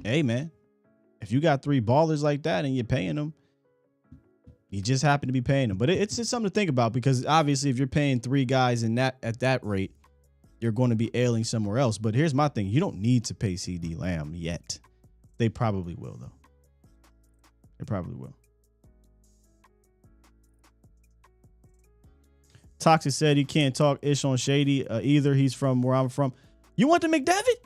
hey, man, if you got three ballers like that and you're paying them, you just happen to be paying them. But it's just something to think about because obviously if you're paying three guys at that rate, you're going to be ailing somewhere else. But here's my thing. You don't need to pay CD Lamb yet. They probably will, though. They probably will. Toxic said he can't talk ish on Shady either. He's from where I'm from. You went to McDevitt?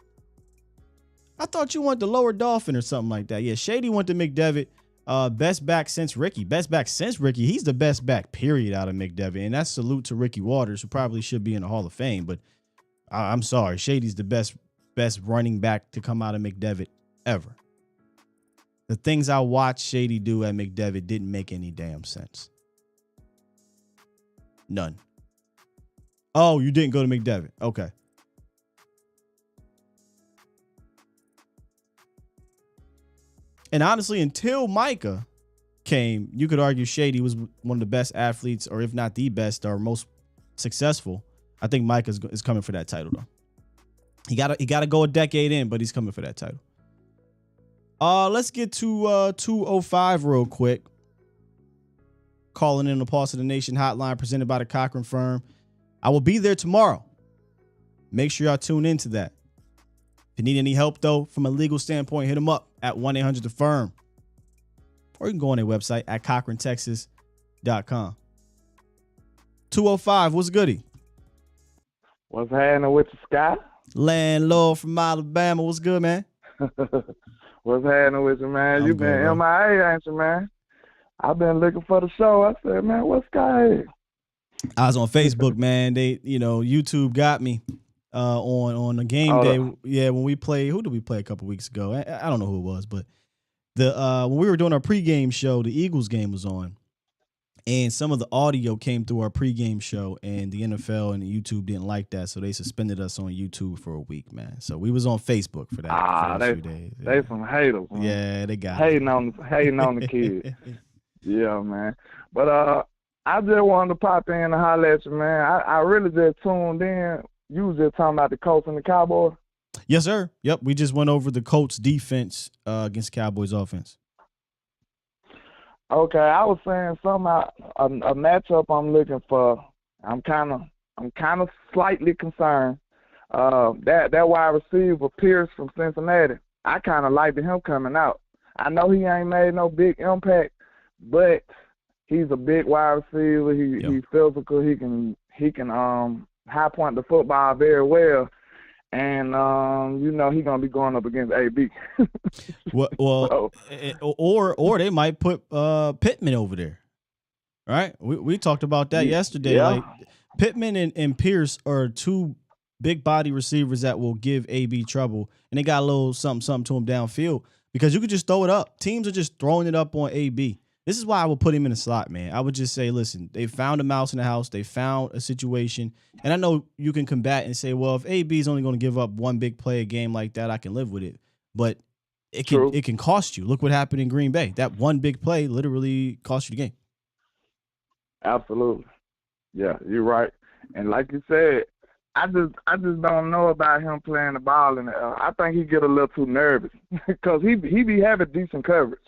I thought you went to Lower Dolphin or something like that. Yeah, Shady went to McDevitt. Best back since Ricky. Best back since Ricky. He's the best back, period, out of McDevitt. And that's salute to Ricky Waters, who probably should be in the Hall of Fame. But I'm sorry. Shady's the best running back to come out of McDevitt ever. The things I watched Shady do at McDevitt didn't make any damn sense. None. Oh, you didn't go to McDevitt. Okay. And honestly, until Micah came, you could argue Shady was one of the best athletes, or if not the best or most successful. I think Micah is coming for that title, though. He gotta go a decade in, but he's coming for that title. Let's get to 205 real quick. Calling in the Pulse of the Nation hotline presented by the Cochran Firm. I will be there tomorrow. Make sure y'all tune into that. If you need any help, though, from a legal standpoint, hit them up at 1-800-THE-FIRM. Or you can go on their website at CochranTexas.com. 205, what's goody? What's happening with you, Scott? Landlord from Alabama, what's good, man? What's happening with you, man? I'm You good, been MIA, ain't you, man? I've been looking for the show. I said, man, what's Scott here? I was on Facebook, man. They, YouTube got me on the game day. Yeah, when we played, who did we play a couple weeks ago? I don't know who it was, but when we were doing our pregame show, the Eagles game was on. And some of the audio came through our pregame show, and the NFL and YouTube didn't like that, so they suspended us on YouTube for a week, man. So we was on Facebook for that. For few days. They some haters, man. Yeah, they got hating on the kids. Yeah, man. But I just wanted to pop in and holler at you, man. I really just tuned in. You was just talking about the Colts and the Cowboys. Yes, sir. Yep, we just went over the Colts defense against the Cowboys offense. Okay, I was saying a matchup I'm looking for. I'm kind of slightly concerned. That wide receiver Pierce from Cincinnati. I kind of liked him coming out. I know he ain't made no big impact, but he's a big wide receiver. He's physical. He can high point the football very well. And he's gonna be going up against AB. Well, or they might put Pittman over there, right? We talked about that yesterday. Yeah. Like Pittman and Pierce are two big body receivers that will give AB trouble, and they got a little something to him downfield because you could just throw it up. Teams are just throwing it up on AB. This is why I would put him in the slot, man. I would just say, listen, they found a mouse in the house. They found a situation. And I know you can combat and say, well, if AB is only going to give up one big play a game like that, I can live with it. But it can cost you. Look what happened in Green Bay. That one big play literally cost you the game. Absolutely. Yeah, you're right. And like you said, I just don't know about him playing the ball in the air. I think he get a little too nervous because he be having decent coverage.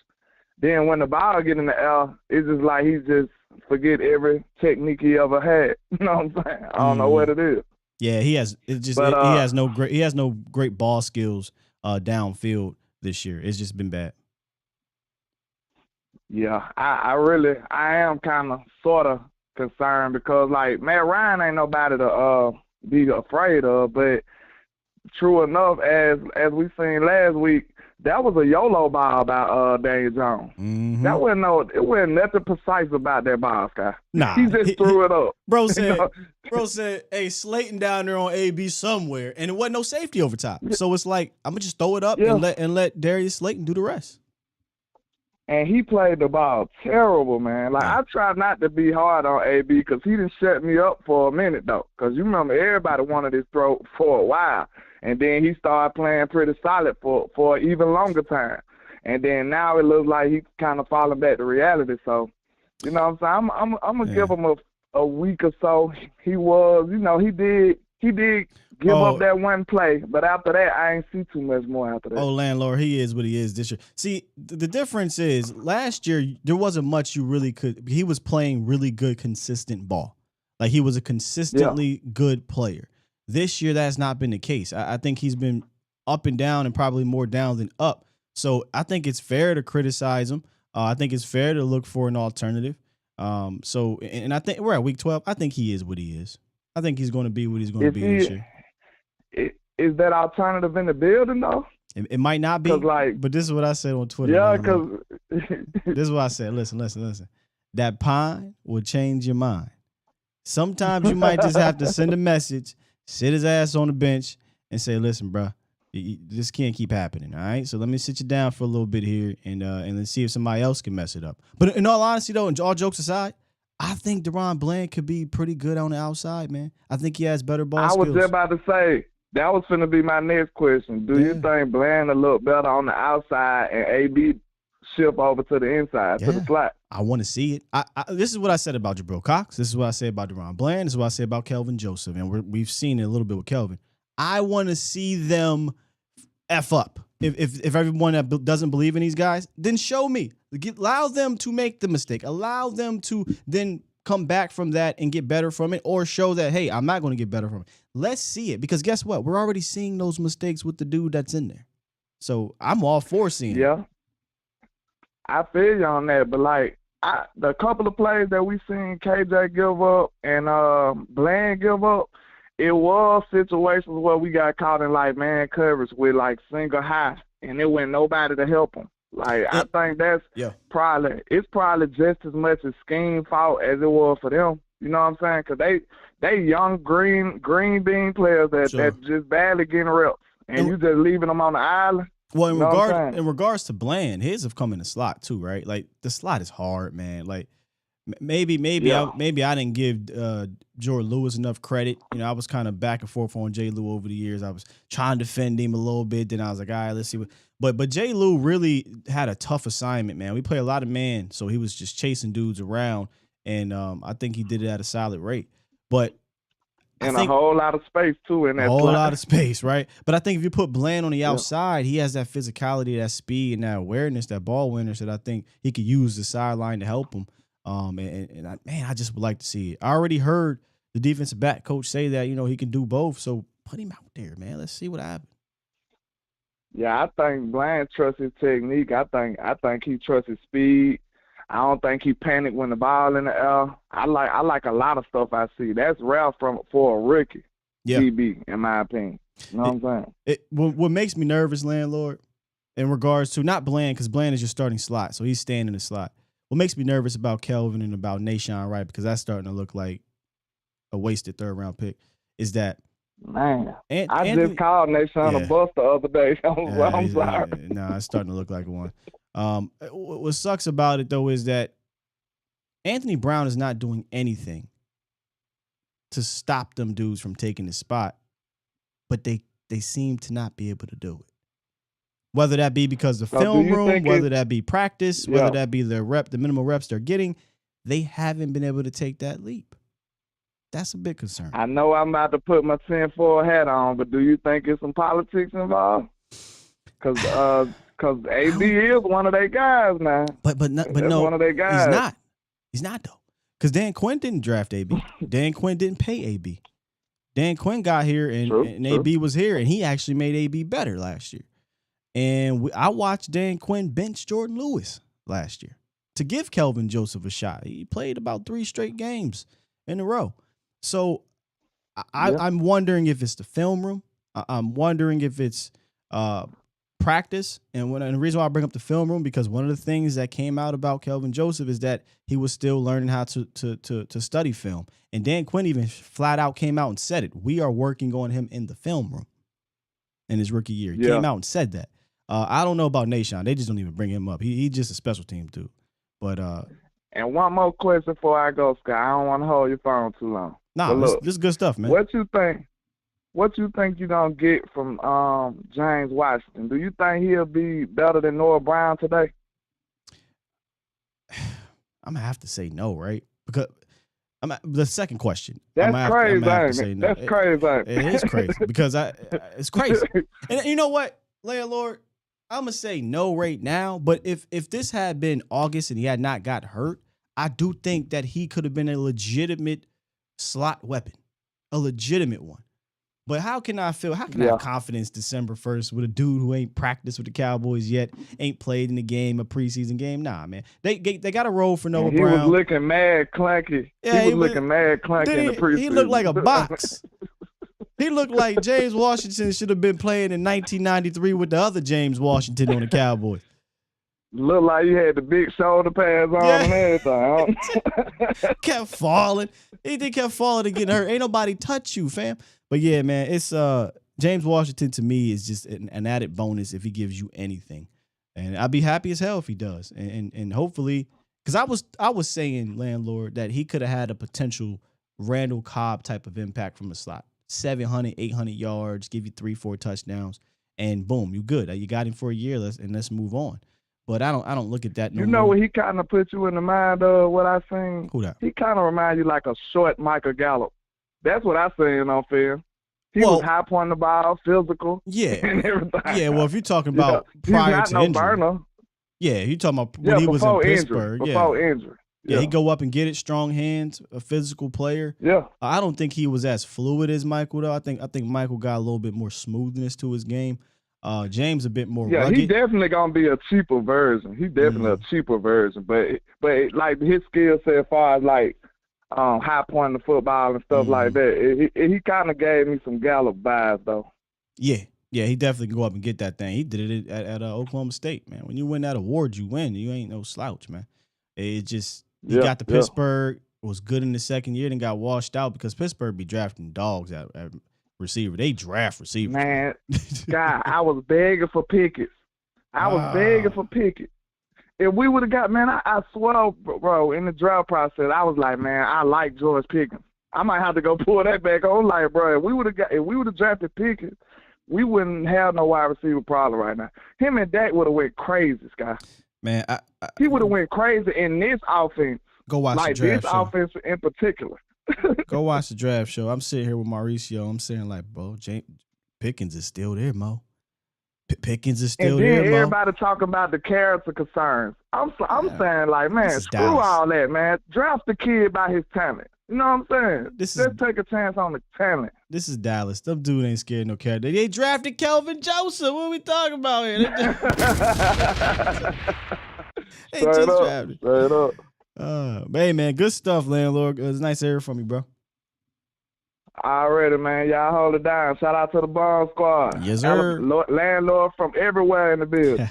Then when the ball get in the air, it's just like he just forget every technique he ever had. You know what I'm saying? I don't know what it is. Yeah, he has. He has no great ball skills downfield this year. It's just been bad. Yeah, I am kind of sort of concerned because like Matt Ryan ain't nobody to be afraid of, but true enough, as we seen last week. That was a YOLO ball by Daniel Jones. Mm-hmm. It wasn't nothing precise about that ball, Scott. Nah, he just threw it up. Bro said, hey, Slayton down there on AB somewhere, and it wasn't no safety over top. So it's like I'm gonna just throw it up and let Darius Slayton do the rest. And he played the ball terrible, man. Like I try not to be hard on AB because he didn't shut me up for a minute though. Because you remember everybody wanted his throw for a while. And then he started playing pretty solid for an even longer time. And then now it looks like he's kind of falling back to reality. So, you know what I'm saying? I'm going to give him a week or so. He did give up that one play. But after that, I ain't see too much more after that. Oh, landlord, he is what he is this year. See, the difference is last year, there wasn't much you really could. He was playing really good, consistent ball. Like he was a consistently good player. This year, that's not been the case. I think he's been up and down and probably more down than up. So I think it's fair to criticize him. I think it's fair to look for an alternative. And I think we're at week 12. I think he is what he is. I think he's going to be what he's going to be this year. Is that alternative in the building, though? It might not be, but this is what I said on Twitter. Yeah, because this is what I said. Listen. That pine will change your mind. Sometimes you might just have to send a message, sit his ass on the bench, and say, listen, bro, this can't keep happening, all right? So let me sit you down for a little bit here and then see if somebody else can mess it up. But in all honesty, though, and all jokes aside, I think Deron Bland could be pretty good on the outside, man. I think he has better ball skills. I was just about to say, that was going to be my next question. Do you think Bland will look better on the outside and AB shift over to the inside, to the slot. I want to see it. This is what I said about Jabril Cox. This is what I said about Deron Bland. This is what I said about Kelvin Joseph. And we've seen it a little bit with Kelvin. I want to see them F up. If everyone that doesn't believe in these guys, then show me. Allow them to make the mistake. Allow them to then come back from that and get better from it, or show that, hey, I'm not going to get better from it. Let's see it, because guess what? We're already seeing those mistakes with the dude that's in there. So I'm all for seeing it. Yeah. I feel you on that, but like the couple of plays that we seen KJ give up and Bland give up, it was situations where we got caught in like man coverage with like single high, and there wasn't nobody to help them. Like I think that's probably just as much a scheme fault as it was for them. You know what I'm saying? Because they young green bean players that just barely getting reps, and you just leaving them on the island. Well, in regards to Bland, his have come in the slot too, right? Like the slot is hard, man. Like maybe I didn't give Jordan Lewis enough credit. You know, I was kind of back and forth on J. Lou over the years. I was trying to defend him a little bit. Then I was like, all right, let's see what. But J. Lou really had a tough assignment, man. We play a lot of man, so he was just chasing dudes around, and I think he did it at a solid rate. But and a whole lot of space, too, in that a whole lot of space, right? But I think if you put Bland on the outside, he has that physicality, that speed, and that awareness, that ball awareness that I think he could use the sideline to help him. I just would like to see it. I already heard the defensive back coach say that, you know, he can do both. So put him out there, man. Let's see what happens. Yeah, I think Bland trusts his technique. I think he trusts his speed. I don't think he panicked when the ball in the air. I like a lot of stuff I see. That's rare for a rookie DB, in my opinion. You know what I'm saying? What makes me nervous, landlord, in regards to not Bland, because Bland is your starting slot, so he's staying in the slot. What makes me nervous about Kelvin and about Nashawn Wright, because that's starting to look like a wasted third-round pick, is that man, I just called Nashawn a bust the other day. I'm sorry. No, it's starting to look like one. What sucks about it, though, is that Anthony Brown is not doing anything to stop them dudes from taking his spot, but they seem to not be able to do it. Whether that be because of the film room, whether that be practice, whether that be the minimal reps they're getting, they haven't been able to take that leap. That's a big concern. I know I'm about to put my 10-4 hat on, but do you think there's some politics involved? Because AB is one of their guys now. But no, one of their guys. He's not though. Because Dan Quinn didn't draft AB. Dan Quinn didn't pay AB. Dan Quinn got here and AB was here, and he actually made AB better last year. And I watched Dan Quinn bench Jordan Lewis last year to give Kelvin Joseph a shot. He played about 3 straight games in a row. So I'm wondering if it's the film room. I'm wondering if it's practice. And the reason why I bring up the film room, because one of the things that came out about Kelvin Joseph is that he was still learning how to study film. And Dan Quinn even flat out came out and said it. We are working on him in the film room in his rookie year. He came out and said that. I don't know about Nashawn. They just don't even bring him up. He's just a special team dude. But and one more question before I go, Scott. I don't want to hold your phone too long. No, this is good stuff, man. What you think you're gonna get from James Washington? Do you think he'll be better than Noah Brown today? I'm gonna have to say no, right? Because the second question. That's crazy. That's crazy. It is crazy because it's crazy. And you know what, landlord? I'm gonna say no right now. But if this had been August and he had not got hurt, I do think that he could have been a legitimate slot weapon, a legitimate one. But how can I have confidence December 1st with a dude who ain't practiced with the Cowboys yet, ain't played in the game, a preseason game? Nah, man. They got a role for Noah Brown. He was looking mad clunky. Yeah, he was looking mad clunky in the preseason. He looked like a box. He looked like James Washington should have been playing in 1993 with the other James Washington on the Cowboys. Looked like you had the big shoulder pads on and everything. Kept falling. He kept falling and getting hurt. Ain't nobody touch you, fam. But yeah, man, it's James Washington to me is just an added bonus if he gives you anything, and I'd be happy as hell if he does, and hopefully, because I was saying, landlord, that he could have had a potential Randall Cobb type of impact from the slot, 700, 800 yards, give you 3-4 touchdowns, and boom, you good. You got him for a year, let's move on. But I don't look at that no You know more. what he kind of put you in the mind of, what I seen? Who that? He kind of reminds you like a short Michael Gallup. That's what I seen on film. He Well, was high pointing the ball, physical, Yeah. and everything. Yeah, well, if you're talking about He's prior not to no injury. burner. Yeah, you're talking about Yeah, when he was in before Pittsburgh. injury. Yeah. Before injury. Yeah, he go up and get it, strong hands, a physical player. Yeah. I don't think he was as fluid as Michael though. I think Michael got a little bit more smoothness to his game. James a bit more Yeah, rugged. he definitely gonna be a cheaper version. He definitely a cheaper version, but like his skill set as far as like high pointing the football and stuff like that, he kind of gave me some Gallup vibes though. Yeah, he definitely can go up and get that thing. He did it at Oklahoma State, man. When you win that award, you win. You ain't no slouch, man. It just he got to Pittsburgh, was good in the second year, then got washed out because Pittsburgh be drafting dogs at receiver. They draft receivers. Man, God, I was begging for Pickett. If we would have got, man, I swear, bro, in the draft process, I was like, man, I like George Pickens. I might have to go pull that back on. Like, bro, if we would have drafted Pickens, we wouldn't have no wide receiver problem right now. Him and Dak would have went crazy, Scott. Man, he would have went crazy in this offense. Go watch like the draft this show. offense in particular. Go watch the draft show. I'm sitting here with Mauricio. I'm saying like, bro, Pickens is still there, Mo. Pickens is still there, Mo. And then everybody talk about the character concerns. I'm saying like, man, screw Dallas. all that, man. Draft the kid by his talent. You know what I'm saying? Just take a chance on the talent. This is Dallas. Them dude ain't scared no character. They drafted Kelvin Joseph. What are we talking about here? Straight up. Hey, man, good stuff, landlord. It was nice to hear from you, bro. Already, man. Y'all hold it down. Shout out to the Bomb Squad. Yes, sir. Landlord from everywhere in the building.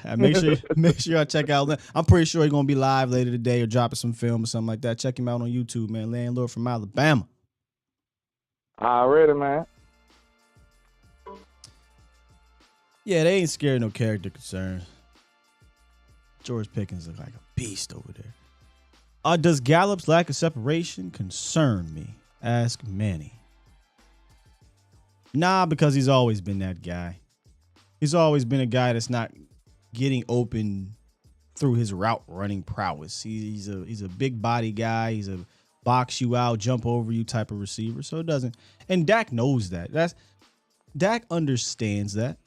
make sure y'all check out. I'm pretty sure he's gonna be live later today or dropping some film or something like that. Check him out on YouTube, man. Landlord from Alabama. Already, man. Yeah, they ain't scared of no character concerns. George Pickens look like a beast over there. Does Gallup's lack of separation concern me? Ask Manny. Nah, because he's always been that guy. He's always been a guy that's not getting open through his route running prowess. He's a big body guy. He's a box you out, jump over you type of receiver. So it doesn't. And Dak knows that. Dak understands that.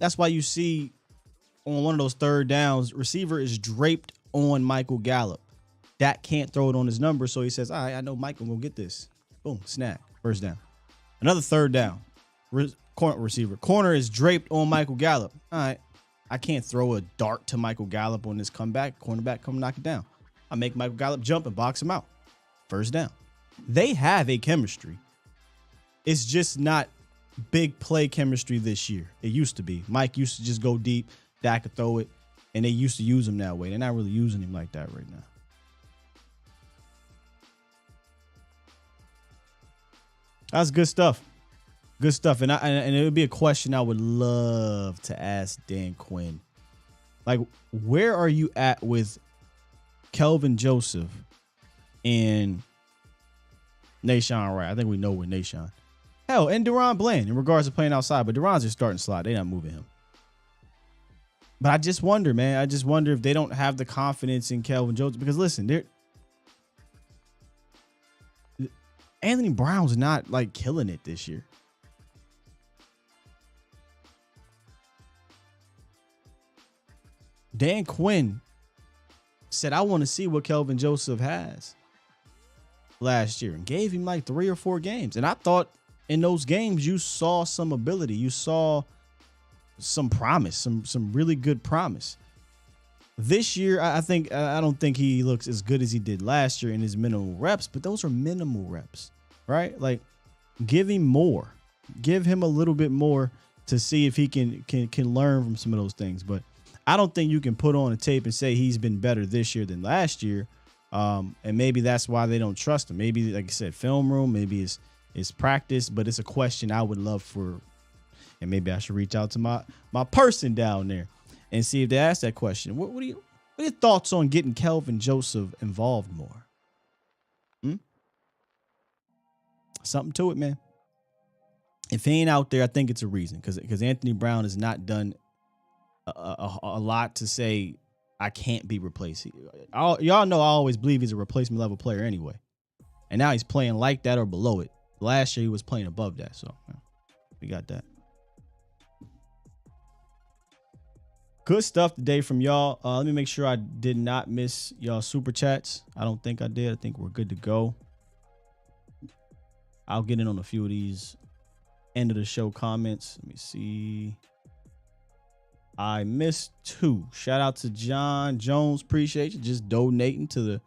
That's why you see on one of those third downs, receiver is draped on Michael Gallup. Dak can't throw it on his number, so he says, all right, I know Michael will get this. Boom, snap, first down. Another third down. Corner is draped on Michael Gallup. All right, I can't throw a dart to Michael Gallup on this comeback. Cornerback come knock it down. I make Michael Gallup jump and box him out. First down. They have a chemistry. It's just not big play chemistry this year. It used to be. Mike used to just go deep. Dak could throw it, and they used to use him that way. They're not really using him like that right now. That's good stuff. Good stuff. And it would be a question I would love to ask Dan Quinn. Like, where are you at with Kelvin Joseph and Nashawn Wright? I think we know where Nashawn. Hell, and Deron Bland in regards to playing outside, but Deron's just starting slot. They're not moving him. But I just wonder, man. I just wonder if they don't have the confidence in Kelvin Joseph. Because listen, Anthony Brown's not like killing it this year. Dan Quinn said, I want to see what Kelvin Joseph has last year, and gave him like 3 or 4 games. And I thought in those games you saw some ability. You saw some promise, some really good promise. This year, I don't think he looks as good as he did last year in his minimal reps, but those are minimal reps, right? Like, give him more. Give him a little bit more to see if he can learn from some of those things. But I don't think you can put on a tape and say he's been better this year than last year. And maybe that's why they don't trust him. Maybe, like I said, film room, maybe it's practice, but it's a question I would love for, and maybe I should reach out to my person down there and see if they ask that question. What are your thoughts on getting Kelvin Joseph involved more? Something to it, man. If he ain't out there, I think it's a reason, because Anthony Brown has not done a lot to say I can't be replaced. Y'all know I always believe he's a replacement level player anyway. And now he's playing like that or below it. Last year he was playing above that. So we got that. Good stuff today from y'all. Let me make sure I did not miss y'all super chats. I don't think I did. I think we're good to go. I'll get in on a few of these end of the show comments. Let me see. I missed 2. Shout out to John Jones. Appreciate you just donating to the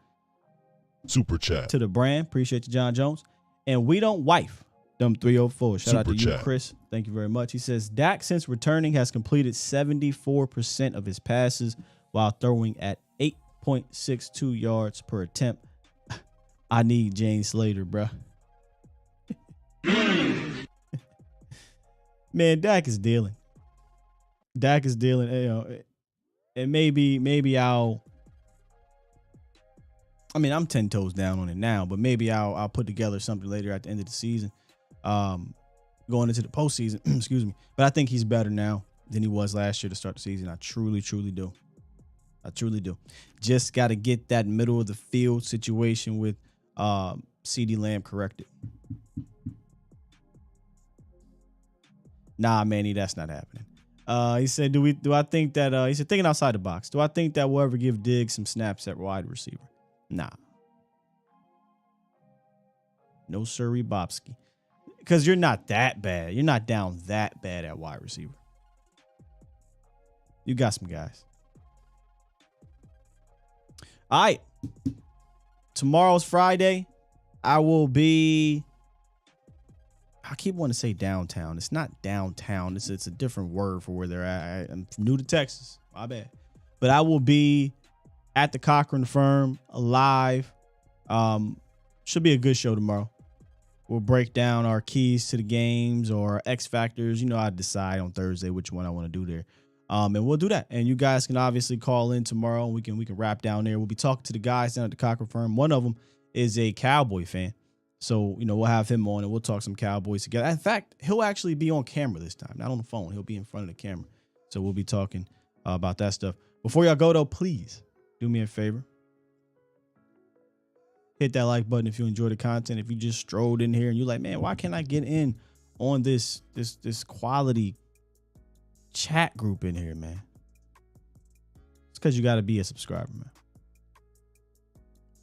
super chat, to the brand. Appreciate you, John Jones. And we don't wife them 304. Shout out to you, Chris. Thank you very much. He says Dak, since returning, has completed 74% of his passes while throwing at 8.62 yards per attempt. I need Jane Slater, bro. Man, Dak is dealing. Dak is dealing. You know, and maybe I'll. I mean, I'm 10 toes down on it now, but maybe I'll put together something later at the end of the season, going into the postseason. Excuse me. But I think he's better now than he was last year to start the season. I truly do. I truly do. Just got to get that middle of the field situation with CeeDee Lamb corrected. Nah, Manny, that's not happening. He said, do I think that he said, thinking outside the box, do I think that we'll ever give Diggs some snaps at wide receiver? Nah. No sirree Bobski. Because you're not that bad. You're not down that bad at wide receiver. You got some guys. All right. Tomorrow's Friday. I will be. I keep wanting to say downtown. It's not downtown. It's a different word for where they're at. I'm new to Texas. My bad. But I will be at the Cochran Firm live. Should be a good show tomorrow. We'll break down our keys to the games or X factors. You know, I decide on Thursday which one I want to do there. And we'll do that. And you guys can obviously call in tomorrow. We can wrap down there. We'll be talking to the guys down at the Cochran Firm. One of them is a Cowboy fan. So, you know, we'll have him on and we'll talk some Cowboys together. In fact, he'll actually be on camera this time, not on the phone. He'll be in front of the camera. So we'll be talking about that stuff. Before y'all go, though, please do me a favor. Hit that like button if you enjoy the content. If you just strolled in here and you're like, man, why can't I get in on this quality chat group in here, man? It's because you got to be a subscriber, man.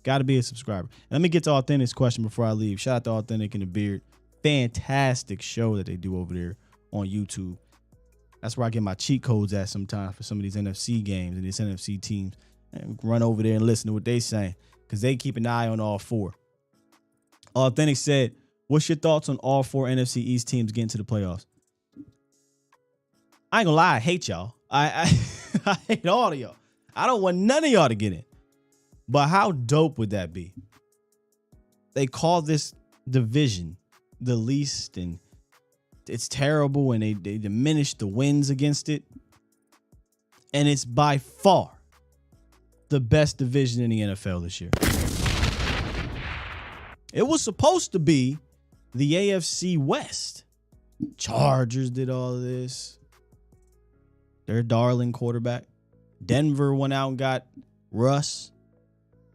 Got to be a subscriber. And let me get to Authentic's question before I leave. Shout out to Authentic and the Beard. Fantastic show that they do over there on YouTube. That's where I get my cheat codes at sometimes for some of these NFC games and these NFC teams. And run over there and listen to what they saying because they keep an eye on all 4. Authentic said, what's your thoughts on all 4 NFC East teams getting to the playoffs? I ain't gonna lie, I hate y'all. I hate all of y'all. I don't want none of y'all to get in. But how dope would that be? They call this division the least, and it's terrible, and they diminish the wins against it. And it's by far the best division in the NFL this year. It was supposed to be the AFC West. Chargers did all of this. Their darling quarterback. Denver went out and got Russ.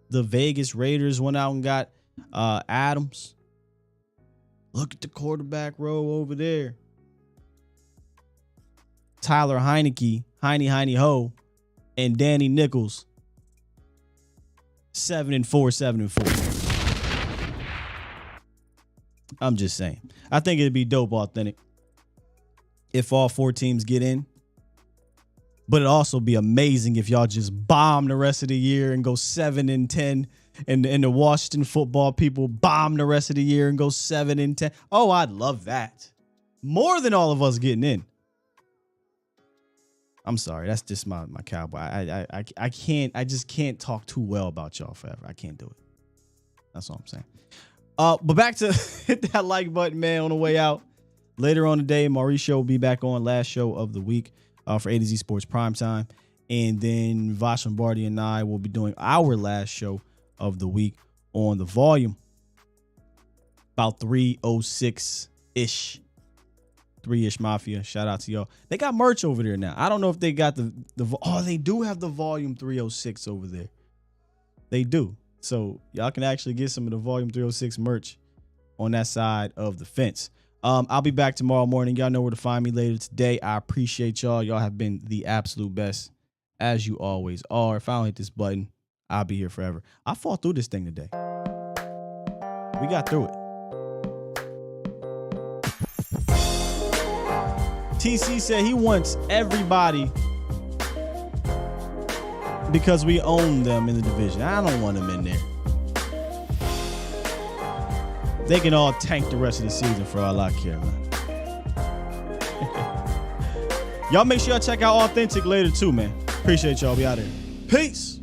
The Vegas Raiders went out and got Adams. Look at the quarterback row over there. Tyler Heineke, Heine Ho, and Danny Nichols. 7-4, 7-4. I'm just saying. I think it'd be dope, Authentic, if all 4 teams get in. But it'd also be amazing if y'all just bomb the rest of the year and go 7-10. And the Washington football people bomb the rest of the year and go 7-10. Oh, I'd love that. More than all of us getting in. I'm sorry. That's just my Cowboy. I can't. I just can't talk too well about y'all forever. I can't do it. That's all I'm saying. But back to hit that like button, man, on the way out. Later on today, Mauricio will be back on last show of the week for A to Z Sports Primetime. And then Vash Lombardi and I will be doing our last show of the week on the volume. About 3:06-ish. 3-ish Mafia. Shout out to y'all. They got merch over there now. I don't know if they got they do have the Volume 306 over there. They do. So y'all can actually get some of the Volume 306 merch on that side of the fence. I'll be back tomorrow morning. Y'all know where to find me later today. I appreciate y'all. Y'all have been the absolute best, as you always are. If I don't hit this button, I'll be here forever. I fought through this thing today. We got through it. TC said he wants everybody because we own them in the division. I don't want them in there. They can all tank the rest of the season for all I care, man. Y'all make sure y'all check out Authentic later too, man. Appreciate y'all. Be out here. Peace.